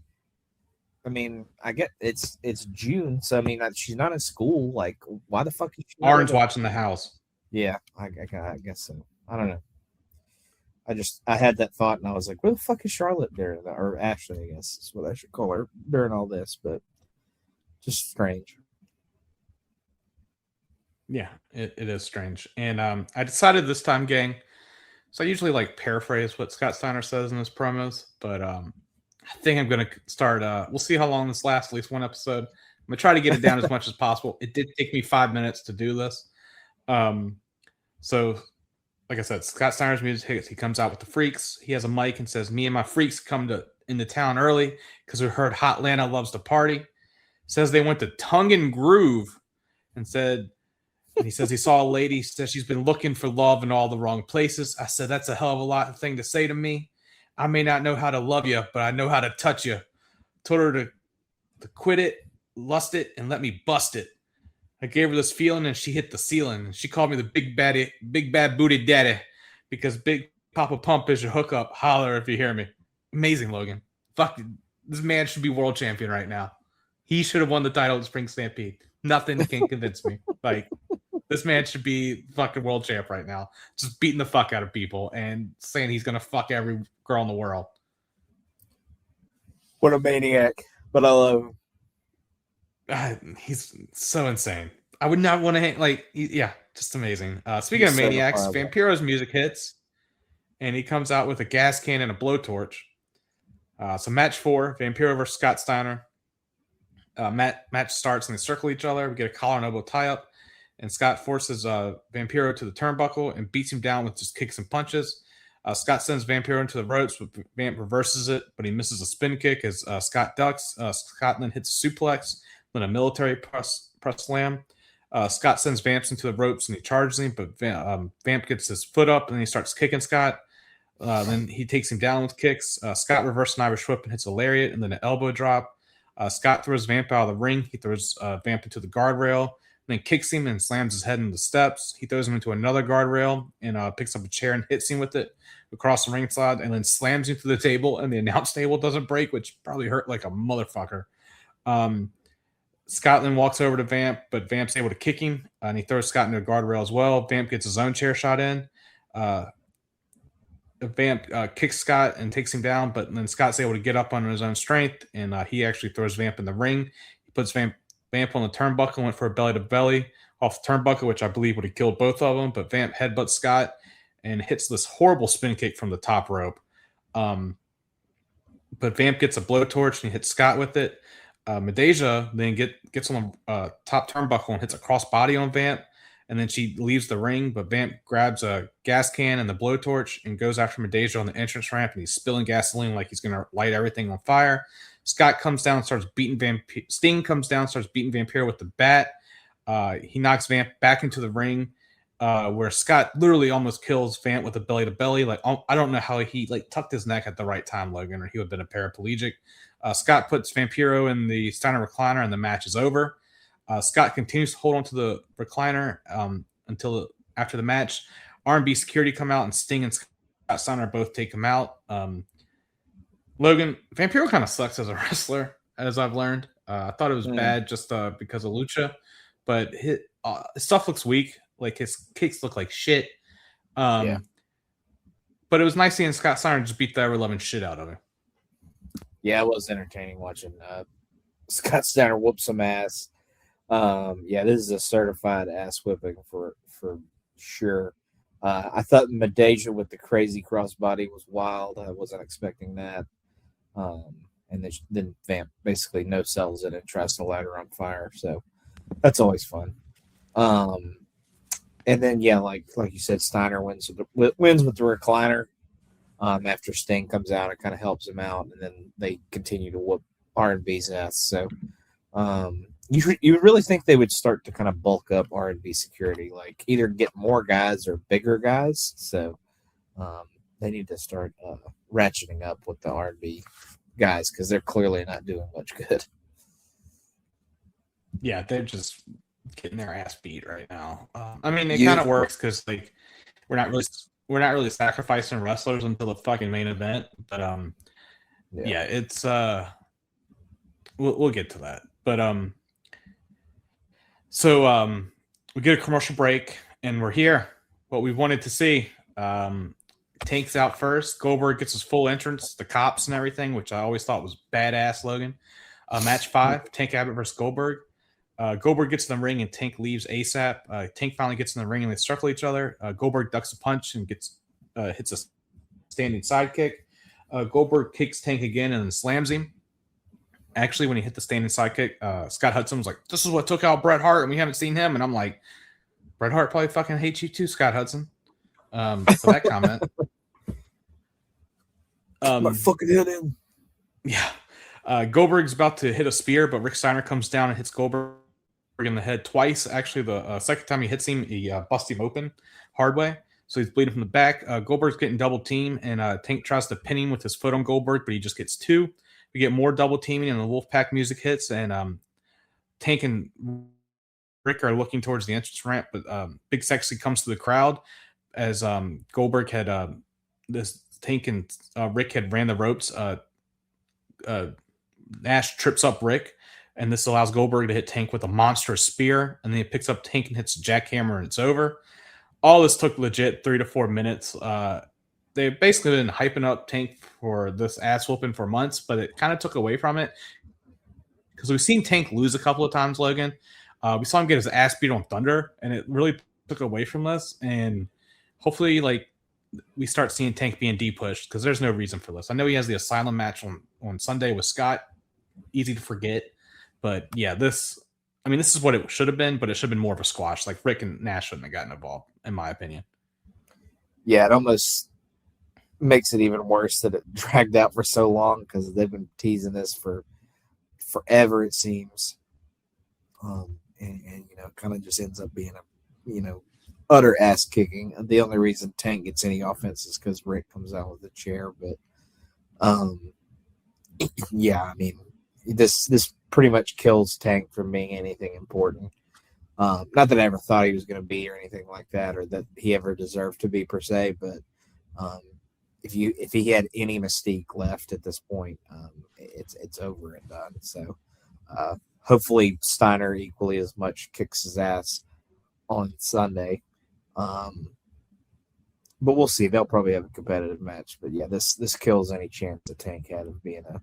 I mean, I get it's June, so I mean, she's not in school. Like, why the fuck is she? Arn's watching the house. Yeah, I guess so. I don't know. I had that thought, and I was like, where the fuck is Charlotte during that? Or Ashley, I guess is what I should call her during all this, but just strange. Yeah, it is strange. And I decided this time, gang, so I usually like paraphrase what Scott Steiner says in his promos, but I think I'm going to start, we'll see how long this lasts, at least one episode. I'm going to try to get it down as much as possible. It did take me 5 minutes to do this. So, like I said, Scott Steiner's music hits. He comes out with the Freaks. He has a mic and says, me and my freaks come into town early because we heard Hotlanta loves to party. Says they went to Tongue and Groove and he says he saw a lady, says she's been looking for love in all the wrong places. I said, that's a hell of a lot of thing to say to me. I may not know how to love you, but I know how to touch you. Told her to quit it, lust it, and let me bust it. I gave her this feeling and she hit the ceiling. She called me the big bad booty daddy because Big Papa Pump is your hookup. Holler if you hear me. Amazing, Logan. Fuck, this man should be world champion right now. He should have won the title at Spring Stampede. Nothing can convince me. Like, this man should be fucking world champ right now. Just beating the fuck out of people and saying he's going to fuck every girl in the world. What a maniac. But I love him. He's so insane. I would not want to hang, just amazing. Speaking of maniacs, Vampiro's music hits, and he comes out with a gas can and a blowtorch. So match 4, Vampiro versus Scott Steiner. Match starts and they circle each other. We get a collar and elbow tie up, and Scott forces Vampiro to the turnbuckle and beats him down with just kicks and punches. Scott sends Vampiro into the ropes, but Vamp reverses it, but he misses a spin kick as Scott ducks. Scott then hits a suplex, then a military press slam. Scott sends Vamps into the ropes and he charges him, but Vamp gets his foot up and he starts kicking Scott. Then he takes him down with kicks. Scott reverses an Irish whip and hits a lariat and then an elbow drop. Scott throws Vamp out of the ring. He throws Vamp into the guardrail, then kicks him and slams his head into the steps. He throws him into another guardrail and picks up a chair and hits him with it across the ringside, and then slams him to the table, and the announce table doesn't break, which probably hurt like a motherfucker. Scott then walks over to Vamp, but Vamp's able to kick him, and he throws Scott into a guardrail as well. Vamp gets his own chair shot in. Vamp kicks Scott and takes him down, but then Scott's able to get up on his own strength, and he actually throws Vamp in the ring. He puts Vamp Vamp on the turnbuckle went for a belly to belly off the turnbuckle, which I believe would have killed both of them. But Vamp headbutts Scott and hits this horrible spin kick from the top rope. But Vamp gets a blowtorch and he hits Scott with it. Medeja then gets on the top turnbuckle and hits a crossbody on Vamp. And then she leaves the ring, but Vamp grabs a gas can and the blowtorch and goes after Medeja on the entrance ramp, and he's spilling gasoline like he's going to light everything on fire. Scott comes down and starts beating Vampire. Sting comes down and starts beating Vampire with the bat. He knocks Vamp back into the ring, where Scott literally almost kills Vamp with a belly to belly. Like, I don't know how he tucked his neck at the right time, Logan, or he would have been a paraplegic. Scott puts Vampiro in the Steiner recliner, and the match is over. Scott continues to hold on to the recliner until after the match. R&B security come out, and Sting and Scott Steiner both take him out. Logan, Vampiro kind of sucks as a wrestler, as I've learned. I thought it was bad just because of Lucha, but his stuff looks weak. Like, his kicks look like shit. But it was nice seeing Scott Steiner just beat the ever-loving shit out of him. Yeah, it was entertaining watching Scott Steiner whoop some ass. This is a certified ass whipping for sure. I thought Medeja with the crazy crossbody was wild. I wasn't expecting that. And then Vamp basically no sells it and tries to light her on fire. So that's always fun. And then like you said, Steiner wins with the recliner. After Sting comes out, it kind of helps him out, and then they continue to whoop R&B's ass. So you really think they would start to kind of bulk up R&B security, like either get more guys or bigger guys. So they need to start ratcheting up with the R&B guys, because they're clearly not doing much good. Yeah, they're just getting their ass beat right now. I mean, it kind of works because we're not really sacrificing wrestlers until the fucking main event. But it's we'll get to that. But so we get a commercial break and we're here. What we wanted to see. Tank's out first. Goldberg gets his full entrance, the cops and everything, which I always thought was badass, Logan. Match 5, Tank Abbott versus Goldberg. Goldberg gets in the ring and Tank leaves ASAP. Tank finally gets in the ring and they circle each other. Goldberg ducks a punch and hits a standing sidekick. Goldberg kicks Tank again and then slams him. Actually, when he hit the standing sidekick, Scott Hudson was like, "This is what took out Bret Hart, and we haven't seen him." And I'm like, Bret Hart probably fucking hates you too, Scott Hudson. For that comment. My fucking head in. Yeah. Goldberg's about to hit a spear, but Rick Steiner comes down and hits Goldberg in the head twice. Actually, the second time he hits him, he busts him open hard way. So he's bleeding from the back. Goldberg's getting double teamed, and Tank tries to pin him with his foot on Goldberg, but he just gets 2. We get more double teaming, and the Wolfpack music hits, and Tank and Rick are looking towards the entrance ramp, but Big Sexy comes to the crowd as Goldberg had this Tank and Rick had ran the ropes. Nash trips up Rick, and this allows Goldberg to hit Tank with a monstrous spear, and then he picks up Tank and hits a jackhammer, and it's over. All this took legit 3 to 4 minutes. They've basically been hyping up Tank for this ass whooping for months, but it kind of took away from it because we've seen Tank lose a couple of times, Logan. We saw him get his ass beat on Thunder, and it really took away from this. And hopefully, we start seeing Tank being de-pushed because there's no reason for this. I know he has the Asylum match on Sunday with Scott. Easy to forget. But yeah, this is what it should have been, but it should have been more of a squash. Like, Rick and Nash shouldn't have gotten involved, in my opinion. Yeah, it almost makes it even worse that it dragged out for so long because they've been teasing this for forever, it seems. And it kind of just ends up being a, utter ass kicking. The only reason Tank gets any offense is because Rick comes out with a chair. But this pretty much kills Tank from being anything important. Not that I ever thought he was going to be or anything like that, or that he ever deserved to be per se. But if he had any mystique left at this point, it's over and done. So hopefully Steiner equally as much kicks his ass on Sunday. But we'll see. They'll probably have a competitive match. But yeah, this kills any chance that Tank had of being a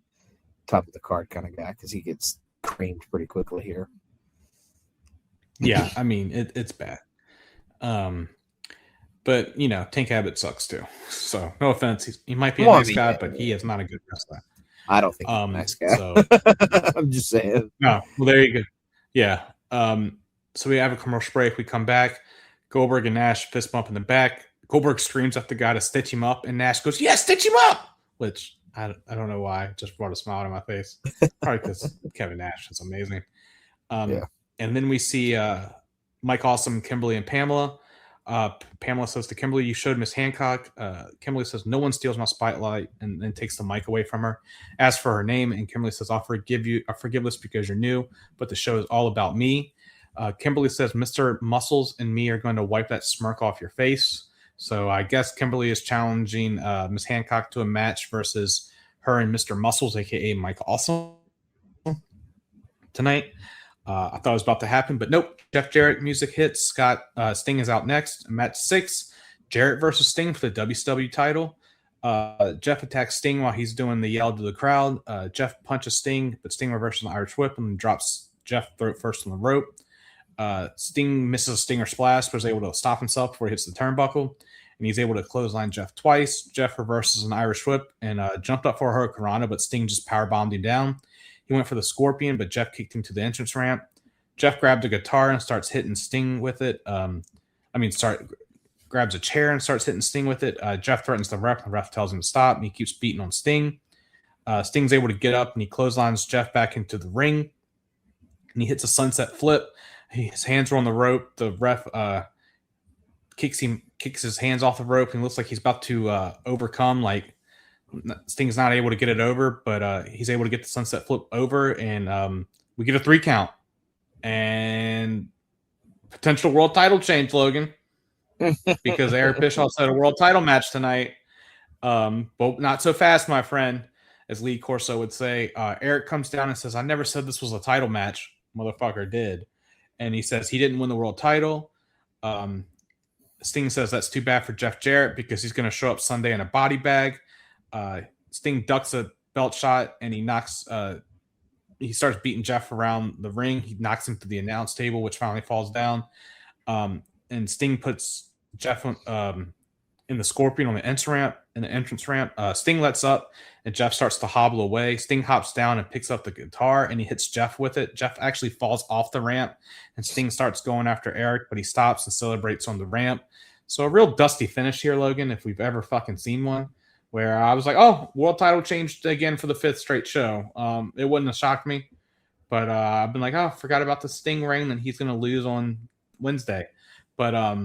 top of the card kind of guy because he gets creamed pretty quickly here. Yeah, I mean it's bad. But Tank Abbott sucks too. So no offense, he might be a Well, I nice mean, guy, yeah, but he is not a good wrestler. I don't think he's a nice guy. So I'm just saying. no, well there you go. Yeah. So we have a commercial break. We come back. Goldberg and Nash fist bump in the back. Goldberg screams at the guy to stitch him up, and Nash goes, "Yeah, stitch him up." Which I don't know why. It just brought a smile to my face. Probably because Kevin Nash is amazing. Yeah. And then we see Mike Awesome, Kimberly, and Pamela. Pamela says to Kimberly, "You showed Miss Hancock." Kimberly says, "No one steals my spotlight," and then takes the mic away from her. Asks for her name, and Kimberly says, "I'll forgive you. I forgive this because you're new, but the show is all about me." Kimberly says, "Mr. Muscles and me are going to wipe that smirk off your face." So I guess Kimberly is challenging Miss Hancock to a match versus her and Mr. Muscles, aka Mike Awesome, tonight. I thought it was about to happen, but nope. Jeff Jarrett music hits. Sting is out next. Match 6, Jarrett versus Sting for the WCW title. Jeff attacks Sting while he's doing the yell to the crowd. Jeff punches Sting, but Sting reverses an Irish whip and drops Jeff throat first on the rope. Sting misses a stinger splash, but is able to stop himself before he hits the turnbuckle, and he's able to clothesline Jeff twice. Jeff reverses an Irish whip and jumped up for a Hurricanrana, but Sting just powerbombed him down. He went for the Scorpion, but Jeff kicked him to the entrance ramp. Jeff grabbed a guitar and starts hitting Sting with it. Grabs a chair and starts hitting Sting with it. Jeff threatens the ref. The ref tells him to stop, and he keeps beating on Sting. Sting's able to get up, and he clotheslines Jeff back into the ring, and he hits a sunset flip. His hands are on the rope. The ref kicks his hands off the rope, and it looks like he's about to overcome. Like Sting's not able to get it over, but he's able to get the sunset flip over, and we get a 3 count. And potential world title change, Logan, because Eric Bischoff said a world title match tonight. But not so fast, my friend, as Lee Corso would say. Eric comes down and says, "I never said this was a title match." Motherfucker did. And he says he didn't win the world title. Sting says that's too bad for Jeff Jarrett because he's going to show up Sunday in a body bag. Sting ducks a belt shot, and he starts beating Jeff around the ring. He knocks him to the announce table, which finally falls down. And Sting puts Jeff in the Scorpion on the entrance ramp. Sting lets up, and Jeff starts to hobble away. Sting hops down and picks up the guitar, and he hits Jeff with it. Jeff actually falls off the ramp, and Sting starts going after Eric, but he stops and celebrates on the ramp. So a real dusty finish here, Logan, if we've ever fucking seen one, where I was like, oh, world title changed again for the 5th straight show. It wouldn't have shocked me, but I've been like, oh, forgot about the Sting reign, and he's going to lose on Wednesday. But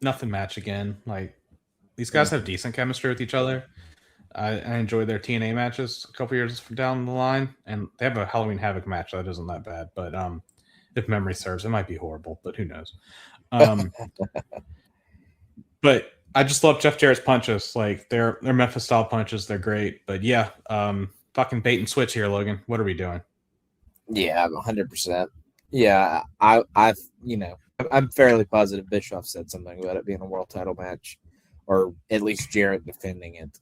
nothing match again. Like, these guys have decent chemistry with each other. I enjoy their TNA matches a couple years down the line, and they have a Halloween Havoc match that isn't that bad. But if memory serves, it might be horrible, but who knows? But I just love Jeff Jarrett's punches. Like, they're Memphis style punches. They're great. But yeah, fucking bait and switch here, Logan. What are we doing? Yeah, 100%. Yeah, I'm fairly positive Bischoff said something about it being a world title match, or at least Jarrett defending it.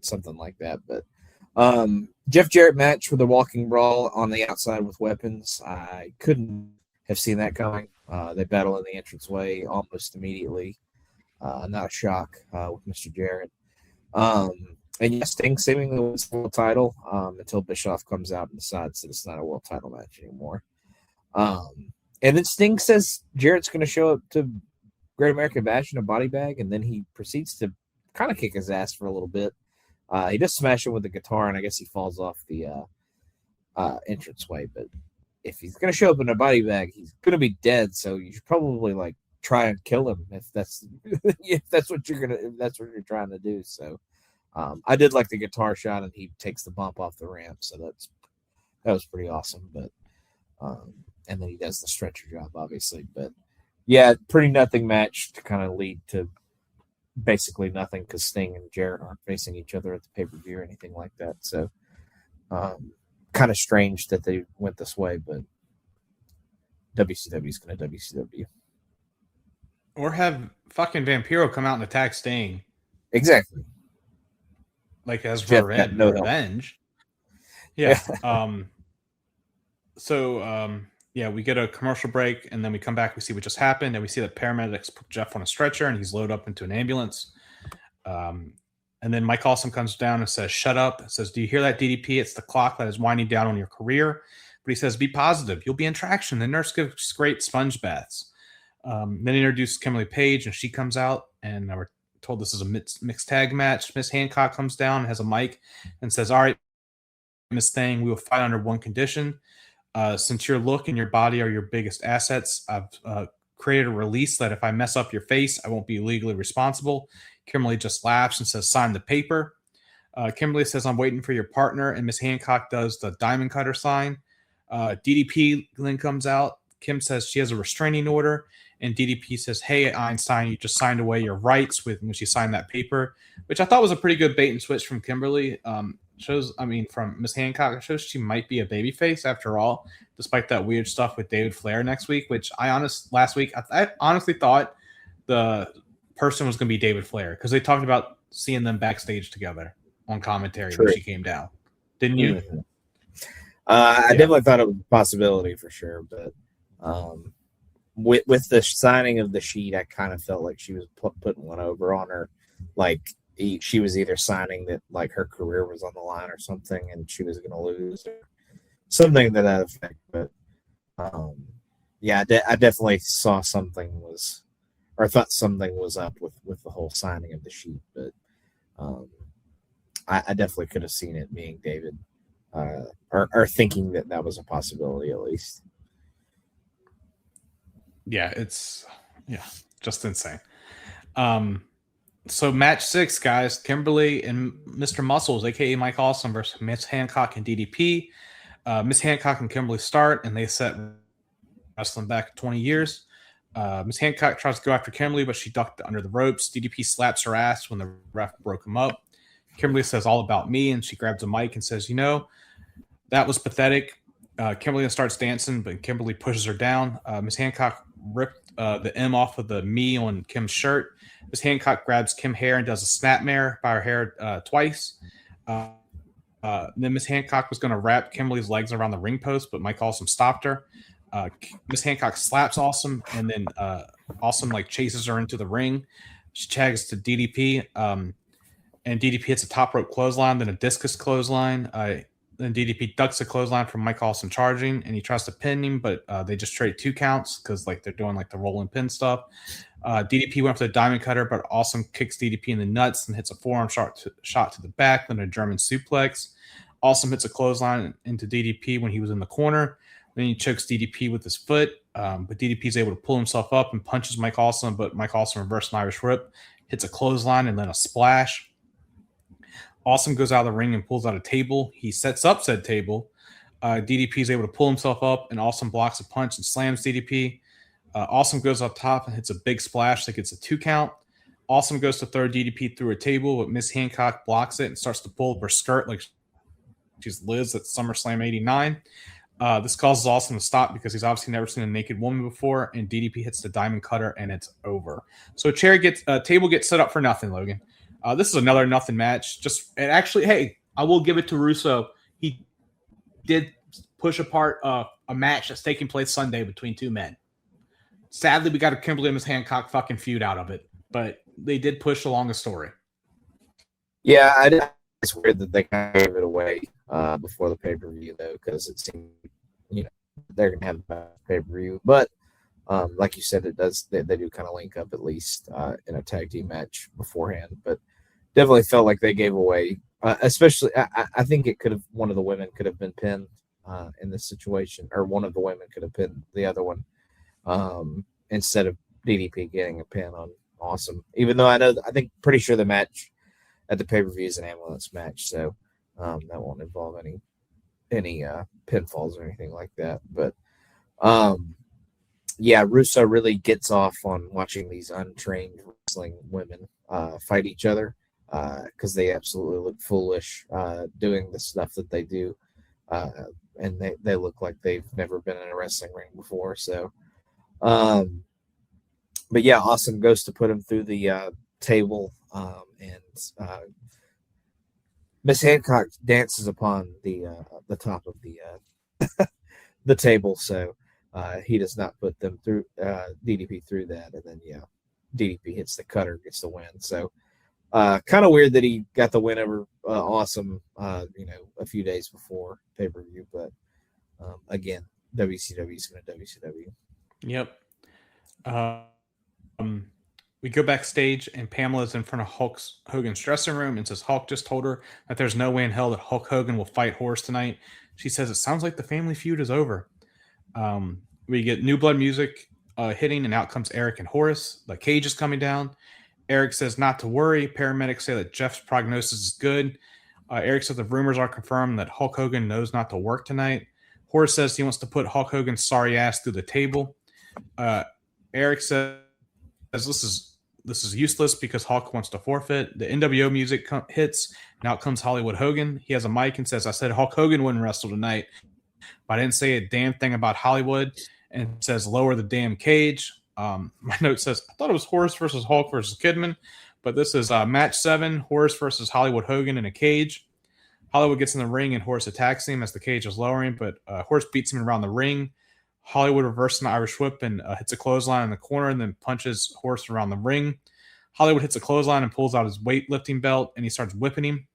Something like that. But Jeff Jarrett match with a walking brawl on the outside with weapons. I couldn't have seen that coming. They battle in the entranceway almost immediately. Not a shock with Mr. Jarrett. And yes, Sting seemingly wins the world title until Bischoff comes out and decides that it's not a world title match anymore. And then Sting says Jarrett's going to show up to Great American Bash in a body bag, and then he proceeds to kind of kick his ass for a little bit. He does smash him with the guitar, and I guess he falls off the entranceway. But if he's going to show up in a body bag, he's going to be dead. So you should probably try and kill him if that's what you're trying to do. So I did like the guitar shot, and he takes the bump off the ramp. So that was pretty awesome. But and then he does the stretcher job, obviously. But yeah, pretty nothing match to kind of lead to basically nothing because Sting and Jarrett aren't facing each other at the pay-per-view or anything like that. So kind of strange that they went this way, but WCW is going to WCW. Or have fucking Vampiro come out and attack Sting. Exactly. Like as revenge. Yeah. Yeah, we get a commercial break, and then we come back. We see what just happened, and we see that paramedics put Jeff on a stretcher, and he's loaded up into an ambulance. And then Mike Awesome comes down and says, "Shut up." It says, "Do you hear that, DDP? It's the clock that is winding down on your career." But he says, "Be positive. You'll be in traction." The nurse gives great sponge baths. Then he introduces Kimberly Page, and she comes out, and we're told this is a mixed tag match. Miss Hancock comes down, has a mic, and says, "All right, Miss Thing, we will fight under one condition. Since your look and your body are your biggest assets, I've created a release that if I mess up your face, I won't be legally responsible." Kimberly just laughs and says, "Sign the paper." Kimberly says, "I'm waiting for your partner," and Miss Hancock does the diamond cutter sign. DDP then comes out. Kim says she has a restraining order, and DDP says, "Hey, Einstein, you just signed away your rights when she signed that paper," which I thought was a pretty good bait and switch from Kimberly. From Miss Hancock, it shows she might be a babyface after all, despite that weird stuff with David Flair next week, which I honestly thought the person was going to be David Flair because they talked about seeing them backstage together on commentary when she came down. Didn't you? Mm-hmm. I definitely thought it was a possibility for sure, but with the signing of the sheet, I kind of felt like she was putting one over on her, like she was either signing that like her career was on the line or something, and she was going to lose, or something to that effect. But I definitely saw something was, or thought something was up with the whole signing of the sheet. But I definitely could have seen it being David, or thinking that was a possibility at least. Yeah, it's just insane. So match 6, guys, Kimberly and Mr. Muscles, aka Mike Awesome, versus Miss Hancock and DDP. Miss Hancock and Kimberly start, and they set wrestling back 20 years. Miss Hancock tries to go after Kimberly, but she ducked under the ropes. DDP slaps her ass when the ref broke him up. Kimberly says, "All about me," and she grabs a mic and says, "That was pathetic." Kimberly starts dancing, but Kimberly pushes her down. Miss Hancock ripped the M off of the me on Kim's shirt. Miss Hancock grabs Kim's hair and does a snapmare by her hair twice. Then Miss Hancock was going to wrap Kimberly's legs around the ring post, but Mike Awesome stopped her. Miss Hancock slaps Awesome, and then Awesome chases her into the ring. She tags to DDP, and DDP hits a top rope clothesline, then a discus clothesline. Then DDP ducks a clothesline from Mike Awesome charging, and he tries to pin him, but they just trade 2 counts because they're doing the roll and pin stuff. DDP went for the diamond cutter, but Awesome kicks DDP in the nuts and hits a forearm shot to the back, then a German suplex. Awesome hits a clothesline into DDP when he was in the corner. Then he chokes DDP with his foot, but DDP is able to pull himself up and punches Mike Awesome, but Mike Awesome reversed an Irish whip, hits a clothesline and then a splash. Awesome goes out of the ring and pulls out a table. He sets up said table. DDP is able to pull himself up, and Awesome blocks a punch and slams DDP. Awesome goes up top and hits a big splash that gets a 2 count. Awesome goes to throw DDP through a table, but Miss Hancock blocks it and starts to pull up her skirt like she's Liz at SummerSlam 89. This causes Awesome to stop because he's obviously never seen a naked woman before, and DDP hits the diamond cutter, and it's over. So table gets set up for nothing, Logan. This is another nothing match. Hey, I will give it to Russo. He did push apart a match that's taking place Sunday between 2 men. Sadly, we got a Kimberly and Miss Hancock fucking feud out of it, but they did push along a story. Yeah, it's weird that they kind of gave it away before the pay-per-view, though, because it seemed, they're going to have the pay-per-view. But like you said, they do kind of link up at least in a tag team match beforehand. But definitely felt like they gave away, especially I think one of the women could have been pinned in this situation, or one of the women could have pinned the other one instead of DDP getting a pin on Awesome. Even though pretty sure the match at the pay-per-view is an ambulance match, so that won't involve any pinfalls or anything like that. But Russo really gets off on watching these untrained wrestling women fight each other because they absolutely look foolish doing the stuff that they do, and they look like they've never been in a wrestling ring before. So, Awesome goes to put him through the table, and Miss Hancock dances upon the top of the table, so he does not put them through DDP through that, and then DDP hits the cutter, gets the win. So kind of weird that he got the win over Awesome, a few days before pay-per-view, but again, WCW is going to WCW. Yep. We go backstage, and Pamela's in front of Hogan's dressing room and says Hulk just told her that there's no way in hell that Hulk Hogan will fight Horace tonight. She says it sounds like the family feud is over. We get New Blood music hitting, and out comes Eric and Horace. The cage is coming down. Eric says not to worry. Paramedics say that Jeff's prognosis is good. Eric says the rumors are confirmed that Hulk Hogan knows not to work tonight. Horace says he wants to put Hulk Hogan's sorry ass through the table. Eric says this is useless because Hulk wants to forfeit. The NWO music hits, and out comes Hollywood Hogan. He has a mic and says, I said Hulk Hogan wouldn't wrestle tonight, but I didn't say a damn thing about Hollywood, and says lower the damn cage. My note says, I thought it was Horace versus Hulk versus Kidman, but this is match 7, Horace versus Hollywood Hogan in a cage. Hollywood gets in the ring, and Horace attacks him as the cage is lowering, but Horace beats him around the ring. Hollywood reverses an Irish whip and hits a clothesline in the corner and then punches Horace around the ring. Hollywood hits a clothesline and pulls out his weightlifting belt, and he starts whipping him.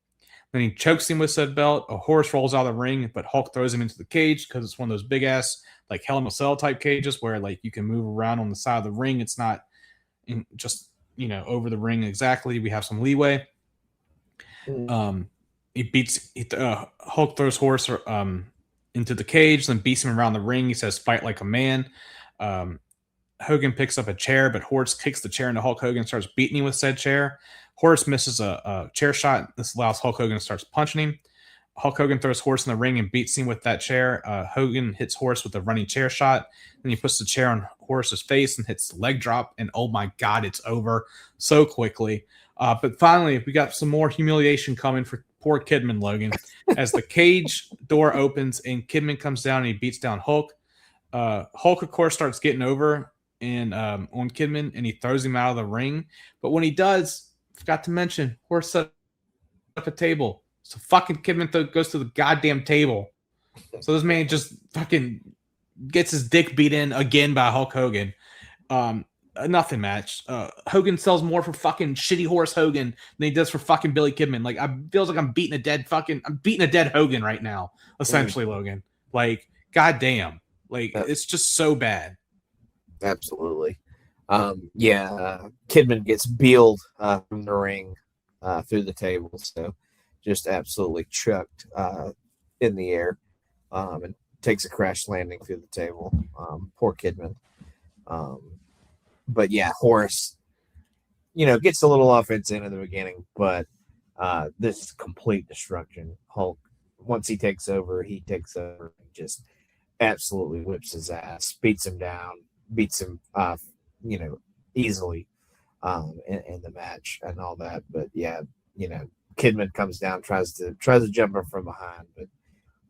Then he chokes him with said belt. A Horace rolls out of the ring, but Hulk throws him into the cage because it's one of those big-ass like Hell in a Cell type cages where like you can move around on the side of the ring. It's not just over the ring exactly. We have some leeway. Hulk throws Horace into the cage, then beats him around the ring. He says, fight like a man. Hogan picks up a chair, but Horace kicks the chair into Hulk Hogan and starts beating him with said chair. Horace misses a chair shot. This allows Hulk Hogan to start punching him. Hulk Hogan throws Horace in the ring and beats him with that chair. Hogan hits Horace with a running chair shot. Then he puts the chair on Horace's face and hits the leg drop. And oh my God, it's over so quickly. But finally, we got some more humiliation coming for poor Kidman, Logan, as the cage door opens and Kidman comes down and he beats down Hulk. Hulk, of course, starts getting over and on Kidman, and he throws him out of the ring. But when he does, forgot to mention, Horace set up a table. So fucking Kidman goes to the goddamn table. So this man just fucking gets his dick beat in again by Hulk Hogan. Nothing match. Hogan sells more for fucking shitty Horace Hogan than he does for fucking Billy Kidman. Like, I feels like I'm beating a dead Hogan right now, essentially, Logan. Like, goddamn. Like, it's just so bad. Absolutely. Kidman gets beeled from the ring through the table, so just absolutely chucked in the air and takes a crash landing through the table. Poor Kidman. But yeah, Horace, gets a little offense in the beginning, but this is complete destruction. Hulk, once he takes over and just absolutely whips his ass, beats him down, beats him, easily in the match and all that. But yeah, Kidman comes down, tries to jump him from behind, but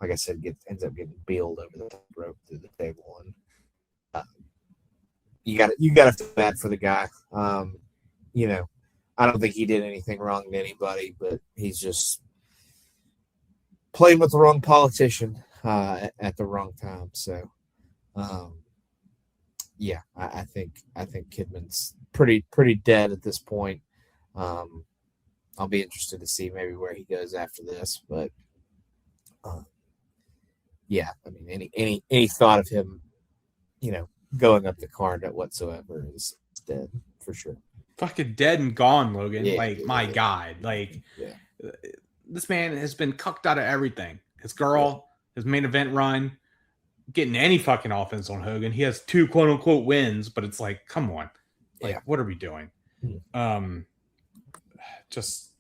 like I said, ends up getting beeled over the top rope through the table, and you got to feel bad for the guy. I don't think he did anything wrong to anybody, but he's just playing with the wrong politician at the wrong time. So, I think Kidman's pretty dead at this point. I'll be interested to see maybe where he goes after this, but any thought of him, going up the card whatsoever is dead for sure. Fucking dead and gone, Logan. My God. Yeah. This man has been cucked out of everything. His girl, his main event run, getting any fucking offense on Hogan. He has 2 quote unquote wins, but it's like, come on. What are we doing? Just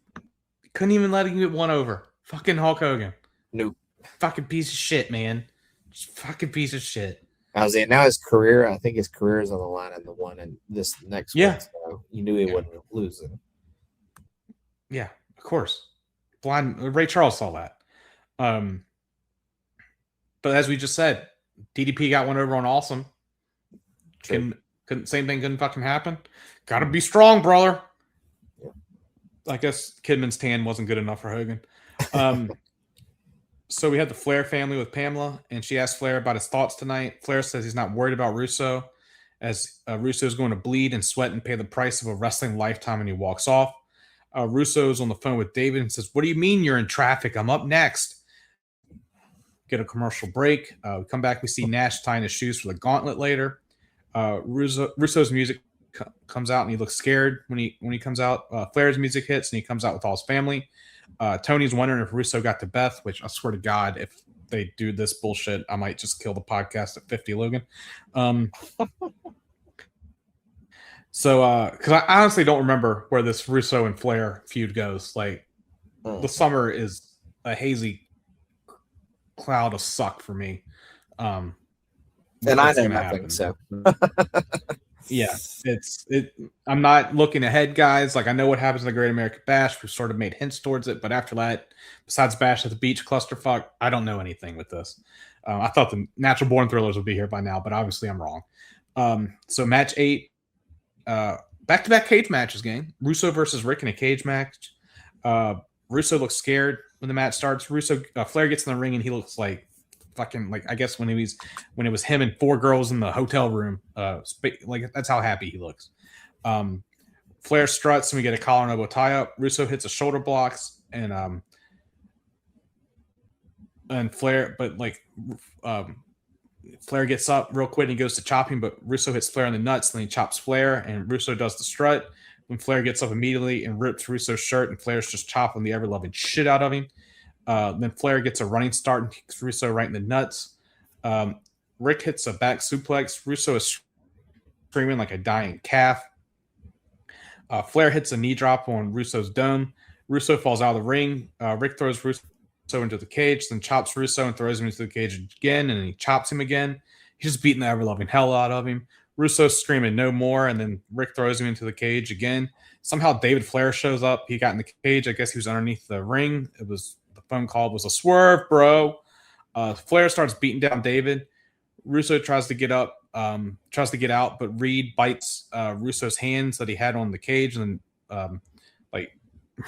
couldn't even let him get one over. Fucking Hulk Hogan. Nope. Fucking piece of shit, man. Just fucking piece of shit. I was saying, now I think his career is on the line in the one and this next one. So you knew he wasn't losing. Yeah, of course. Ray Charles saw that. But as we just said, DDP got one over on Awesome. Same thing couldn't fucking happen. Gotta be strong, brother. Yeah. I guess Kidman's tan wasn't good enough for Hogan. So we had the Flair family with Pamela, and she asked Flair about his thoughts tonight. Flair says he's not worried about Russo, as Russo is going to bleed and sweat and pay the price of a wrestling lifetime, and he walks off. Russo is on the phone with David and says, "What do you mean you're in traffic? I'm up next." Get a commercial break. We come back. We see Nash tying his shoes for the gauntlet later. Russo's music comes out, and he looks scared when he comes out. Flair's music hits, and he comes out with all his family. Tony's wondering if Russo got to Beth, which I swear to God, if they do this bullshit, I might just kill the podcast at 50, Logan. So, because I honestly don't remember where this Russo and Flair feud goes. Like, the summer is a hazy cloud of suck for me. And I know nothing, so. Yeah, I'm not looking ahead, guys. Like, I know what happens in the Great American Bash. We've sort of made hints towards it, but after that, besides Bash at the Beach clusterfuck, I don't know anything with this. I thought the Natural Born Thrillers would be here by now, but obviously I'm wrong. So match 8, back-to-back cage matches, gang. Russo versus Rick in a cage match. Russo looks scared when the match starts. Flair gets in the ring and he looks like fucking, like, I guess when it was him and 4 girls in the hotel room, like, that's how happy he looks. Flair struts and we get a collar and elbow tie up. Russo hits a shoulder blocks and Flair, but like Flair gets up real quick and he goes to chop him, but Russo hits Flair in the nuts, and then he chops Flair, and Russo does the strut. When Flair gets up immediately and rips Russo's shirt, and Flair's just chopping the ever-loving shit out of him. Then Flair gets a running start and kicks Russo right in the nuts. Rick hits a back suplex. Russo is screaming like a dying calf. Flair hits a knee drop on Russo's dome. Russo falls out of the ring. Rick throws Russo into the cage, then chops Russo and throws him into the cage again, and then he chops him again. He's just beating the ever-loving hell out of him. Russo's screaming no more, and then Rick throws him into the cage again. Somehow David Flair shows up. He got in the cage. I guess he was underneath the ring. The phone call was a swerve, bro. Flair starts beating down David. Russo tries to get up, tries to get out, but Reed bites Russo's hands that he had on the cage, and then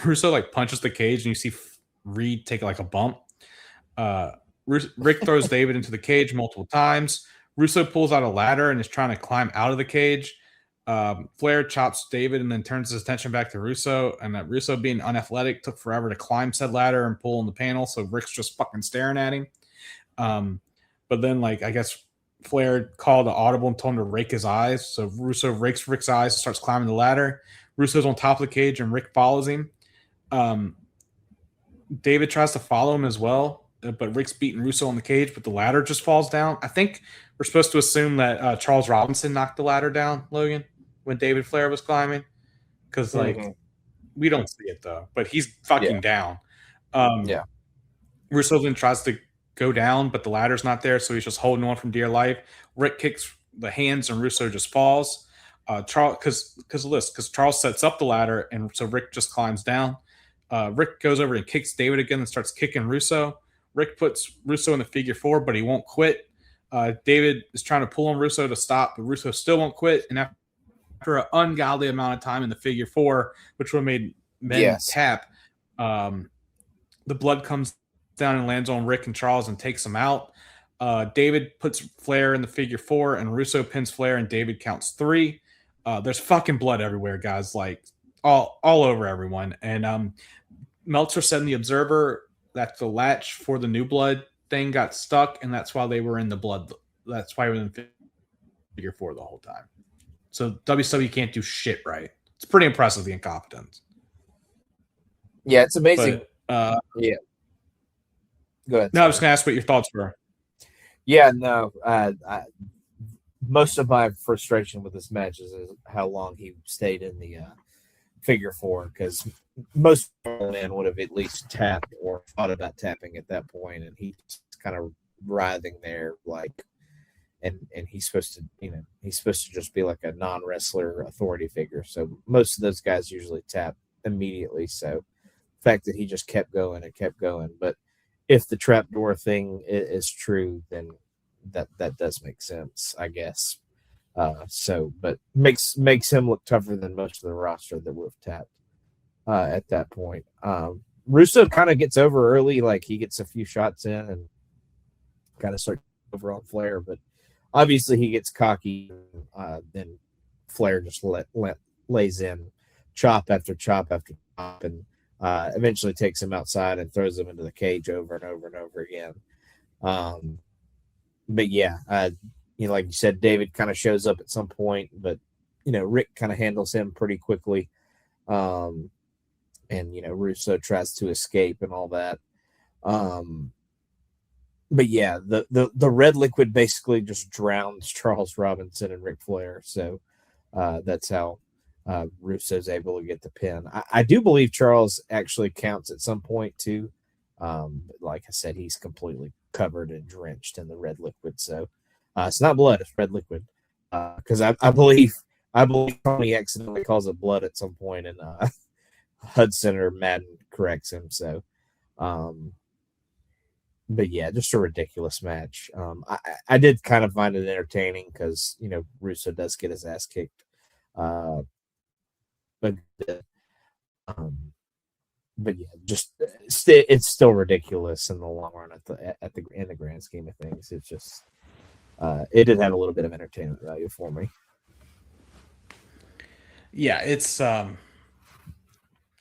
Russo punches the cage, and you see Reed take like a bump. Rick throws David into the cage multiple times. Russo pulls out a ladder and is trying to climb out of the cage. Flair chops David and then turns his attention back to Russo. And that Russo, being unathletic, took forever to climb said ladder and pull on the panel. So Rick's just fucking staring at him. But then, I guess Flair called an audible and told him to rake his eyes. So Russo rakes Rick's eyes and starts climbing the ladder. Russo's on top of the cage and Rick follows him. David tries to follow him as well, but Rick's beating Russo on the cage, but the ladder just falls down. I think we're supposed to assume that Charles Robinson knocked the ladder down, Logan, when David Flair was climbing, because we don't see it though, but he's fucking down. Russo then tries to go down, but the ladder's not there, so he's just holding on from dear life. Rick kicks the hands and Russo just falls. Because Charles sets up the ladder, and so Rick just climbs down. Rick goes over and kicks David again and starts kicking Russo. Rick puts Russo in the figure 4, but he won't quit. David is trying to pull on Russo to stop, but Russo still won't quit. And after an ungodly amount of time in the figure 4, which would have made men tap, the blood comes down and lands on Rick and Charles and takes them out. David puts Flair in the figure 4, and Russo pins Flair, and David counts 3. There's fucking blood everywhere, guys, all over everyone. And Meltzer said in the Observer that the latch for the New Blood thing got stuck, and that's why they were in the blood. That's why we were in figure 4 the whole time. So WCW can't do shit right. It's pretty impressive, the incompetence. Yeah, it's amazing. But, yeah. Go ahead. No, I was going to ask what your thoughts were. Yeah, no. Most of my frustration with this match is how long he stayed in the figure 4, because most men would have at least tapped or thought about tapping at that point, and he's kind of writhing there, and he's supposed to just be like a non-wrestler authority figure. So most of those guys usually tap immediately. So the fact that he just kept going and kept going, but if the trapdoor thing is true, then that does make sense, I guess. But makes him look tougher than most of the roster that would have tapped at that point. Russo kind of gets over early, like he gets a few shots in and kind of starts over on Flair, but obviously he gets cocky. Then Flair just lays in chop after chop after chop, and eventually takes him outside and throws him into the cage over and over and over again. But yeah, like you said, David kind of shows up at some point, but Rick kind of handles him pretty quickly. And Russo tries to escape and all that. But yeah, the red liquid basically just drowns Charles Robinson and Ric Flair. So that's how Russo's able to get the pin. I do believe Charles actually counts at some point too. But like I said, he's completely covered and drenched in the red liquid. So it's not blood, it's red liquid. Because I believe Tony accidentally calls it blood at some point, and Hudson or Madden corrects him. So, but yeah, just a ridiculous match. I did kind of find it entertaining because Russo does get his ass kicked, but yeah, just it's still ridiculous in the long run in the grand scheme of things. It's just it did have a little bit of entertainment value for me. Yeah, it's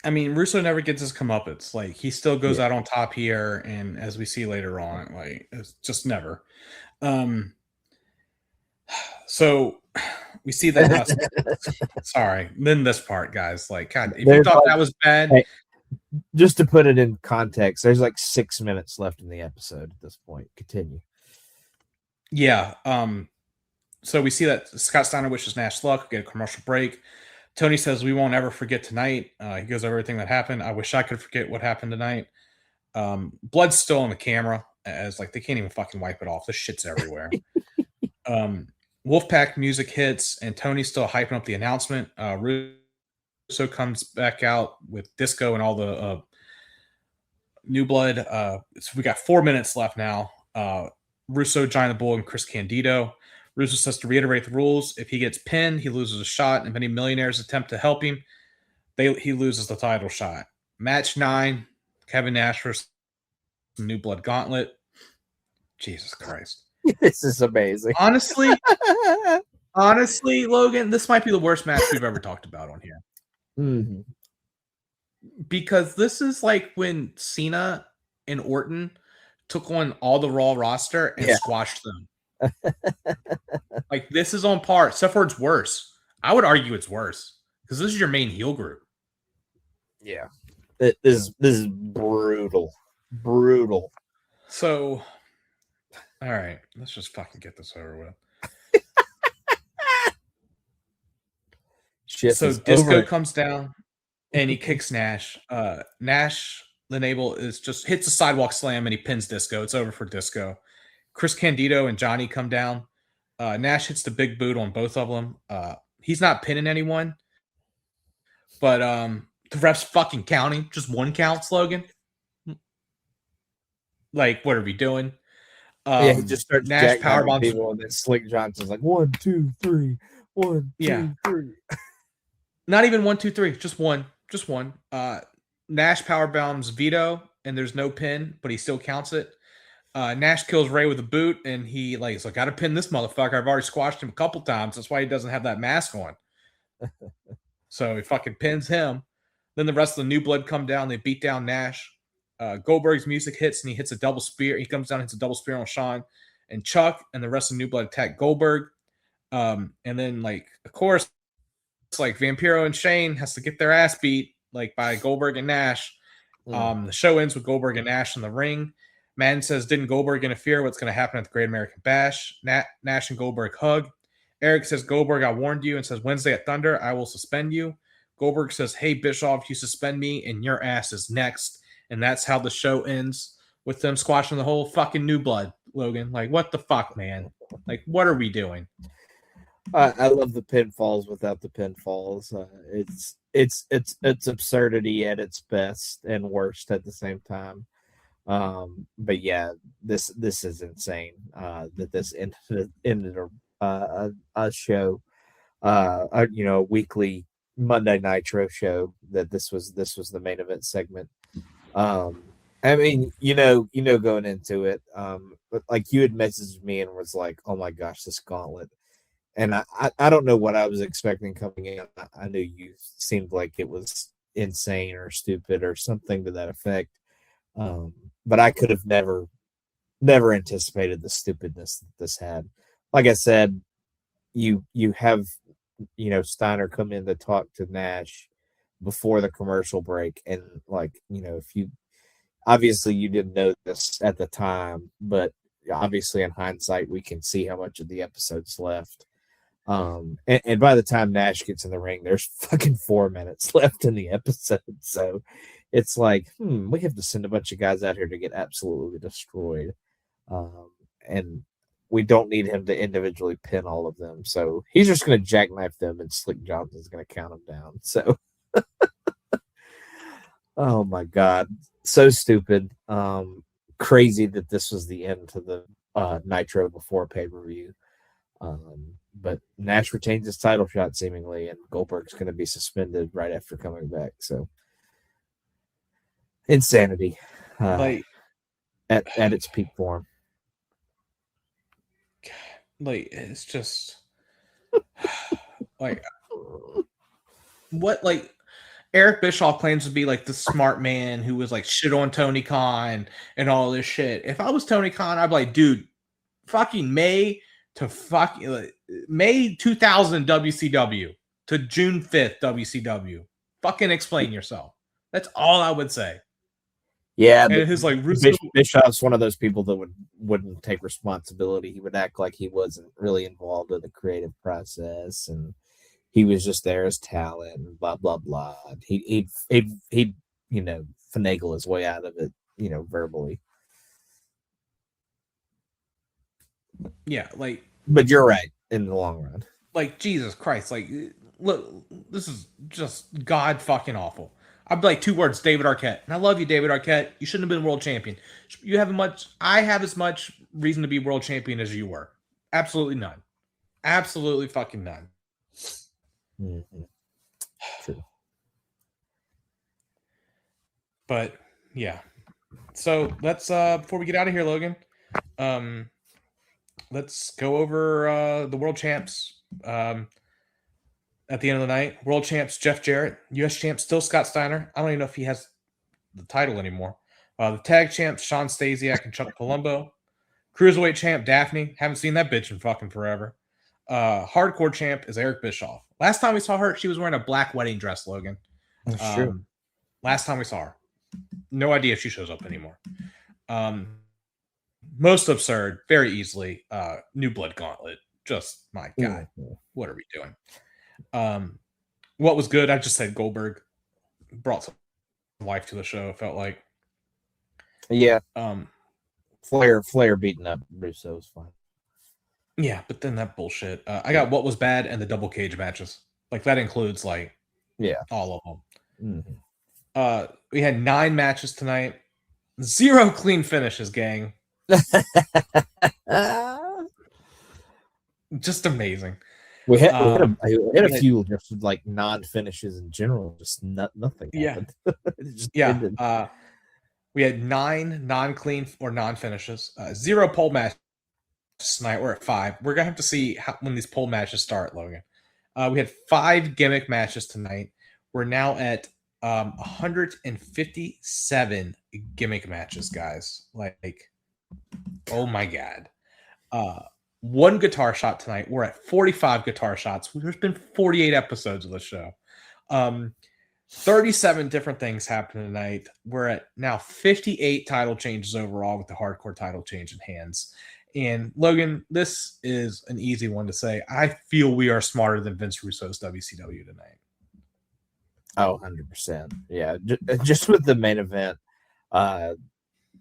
Russo never gets his comeuppance. Like, he still goes out on top here, and as we see later on, like, it's just never. So we see that. Sorry, then this part, guys. Like, God, if you thought that was bad. Hey, just to put it in context, there's like 6 minutes left in the episode at this point. Continue. Yeah. So we see that Scott Steiner wishes Nash luck. Get a commercial break. Tony says, "We won't ever forget tonight." He goes over everything that happened. I wish I could forget what happened tonight. Blood's still on the camera, as like they can't even fucking wipe it off. This shit's everywhere. Wolfpack music hits, and Tony's still hyping up the announcement. Russo comes back out with Disco and all the New Blood. So we got 4 minutes left now. Russo, Giant the Bull, and Chris Candido. Russo says to reiterate the rules. If he gets pinned, he loses a shot. And if any millionaires attempt to help him, he loses the title shot. Match 9, Kevin Nash versus New Blood Gauntlet. Jesus Christ. This is amazing. Honestly, Logan, this might be the worst match we've ever talked about on here. Mm-hmm. Because this is like when Cena and Orton took on all the Raw roster and squashed them. Like, this is on par, except for it's worse. I would argue it's worse because this is your main heel group. Yeah, this is brutal. So, all right, let's just fucking get this over with. So Disco comes down and he kicks Nash. Nash, the Nable, hits a sidewalk slam and he pins Disco. It's over for Disco. Chris Candido and Johnny come down. Nash hits the big boot on both of them. He's not pinning anyone, but the ref's fucking counting. Just one count, Logan. Like, what are we doing? He just starts Nash powerbombs people, and then Slick Johnson's like 1, 2, 3, 1, 2, 3. Not even 1, 2, 3. Just one. Nash powerbombs Vito, and there's no pin, but he still counts it. Nash kills Ray with a boot, and he's like, "Got to pin this motherfucker. I've already squashed him a couple times. That's why he doesn't have that mask on." So he fucking pins him. Then the rest of the New Blood come down. They beat down Nash. Goldberg's music hits, and he hits a double spear. He comes down, hits a double spear on Shawn and Chuck, and the rest of the New Blood attack Goldberg. And then, like, of course, it's like Vampiro and Shane has to get their ass beat, like, by Goldberg and Nash. The show ends with Goldberg and Nash in the ring. Madden says, "Didn't Goldberg interfere? What's going to happen at the Great American Bash?" Nash and Goldberg hug. Eric says, "Goldberg, I warned you," and says, "Wednesday at Thunder, I will suspend you." Goldberg says, "Hey, Bischoff, you suspend me, and your ass is next." And that's how the show ends, with them squashing the whole fucking New Blood, Logan. Like, what the fuck, man? Like, what are we doing? I love the pinfalls without the pinfalls. It's absurdity at its best and worst at the same time. But yeah, this is insane. That this ended a show, a weekly Monday Nitro show. That this was the main event segment. I mean, going into it, but like you had messaged me and was like, "Oh my gosh, this gauntlet," and I don't know what I was expecting coming in. I knew you seemed like it was insane or stupid or something to that effect. But I could have never anticipated the stupidness that this had. Like I said, you have Steiner come in to talk to Nash before the commercial break, and like if you obviously you didn't know this at the time, but obviously in hindsight we can see how much of the episode's left. And by the time Nash gets in the ring, there's fucking 4 minutes left in the episode. So it's like, we have to send a bunch of guys out here to get absolutely destroyed. And we don't need him to individually pin all of them. So he's just going to jackknife them, and Slick Johnson's going to count them down. So, oh my God. So stupid. Crazy that this was the end to the Nitro before pay-per-view. But Nash retains his title shot seemingly, and Goldberg's going to be suspended right after coming back. So insanity, at its peak form. Like it's just like what like Eric Bischoff claims to be like the smart man who was like shit on Tony Khan and all this shit. If I was Tony Khan, I'd be like, dude, fucking May 2000 WCW to June 5th WCW. Fucking explain yourself. That's all I would say. Yeah, and his like Russo... Bischoff's one of those people that wouldn't take responsibility. He would act like he wasn't really involved in the creative process, and he was just there as talent, and blah blah blah. He'd finagle his way out of it, verbally. Yeah, like. But you're right in the long run. Like Jesus Christ, like look, this is just god fucking awful. I'd be like 2 words, David Arquette. And I love you, David Arquette. You shouldn't have been world champion. I have as much reason to be world champion as you were. Absolutely none. Absolutely fucking none. Mm-hmm. True. But yeah. So let's before we get out of here, Logan, let's go over the world champs. At the end of the night, world champs Jeff Jarrett, U.S. champ still Scott Steiner. I don't even know if he has the title anymore. The tag champs Sean Stasiak and Chuck Palumbo. Cruiserweight champ Daphne. Haven't seen that bitch in fucking forever. Hardcore champ is Eric Bischoff. Last time we saw her, she was wearing a black wedding dress, Logan. That's true. Last time we saw her. No idea if she shows up anymore. Most absurd, very easily. New Blood Gauntlet. Just, my God. Mm-hmm. What are we doing? What was good? I just said Goldberg brought some life to the show. It felt like, yeah. Flair beating up Russo was fine. Yeah, but then that bullshit. I got what was bad and the double cage matches. Like that includes all of them. Mm-hmm. We had 9 matches tonight. 0 clean finishes, gang. Just amazing. We had a few just like non-finishes in general, just nothing. Yeah, yeah. We had 9 non-clean or non-finishes, 0 pole matches tonight. We're at 5. We're gonna have to see when these pole matches start, Logan. We had 5 gimmick matches tonight. We're now at 157 gimmick matches, guys. Like, oh my God. 1 guitar shot tonight. We're at 45 guitar shots. There's been 48 episodes of the show. 37 different things happened tonight. We're at now 58 title changes overall with the hardcore title change in hands. And Logan, this is an easy one to say. I feel we are smarter than Vince Russo's WCW tonight. Oh, 100%. Yeah. Just with the main event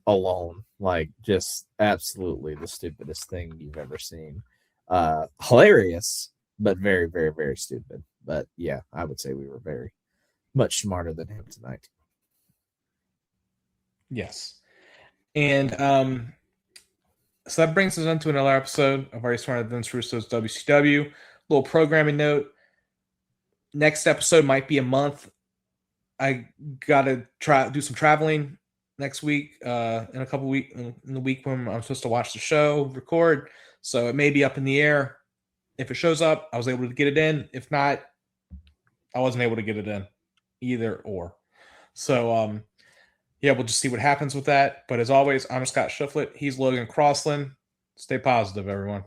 alone, like just absolutely the stupidest thing you've ever seen. Hilarious, but very, very, very stupid. But yeah, I would say we were very much smarter than him tonight. Yes. And so that brings us into another episode of Are You Smarter Than Vince Russo's WCW. Little programming note. Next episode might be a month. I gotta do some traveling next week, in a couple weeks, in the week when I'm supposed to watch the show, record. So it may be up in the air. If it shows up, I was able to get it in. If not, I wasn't able to get it in, either or. So, yeah, we'll just see what happens with that. But as always, I'm Scott Shufflet. He's Logan Crossland. Stay positive, everyone.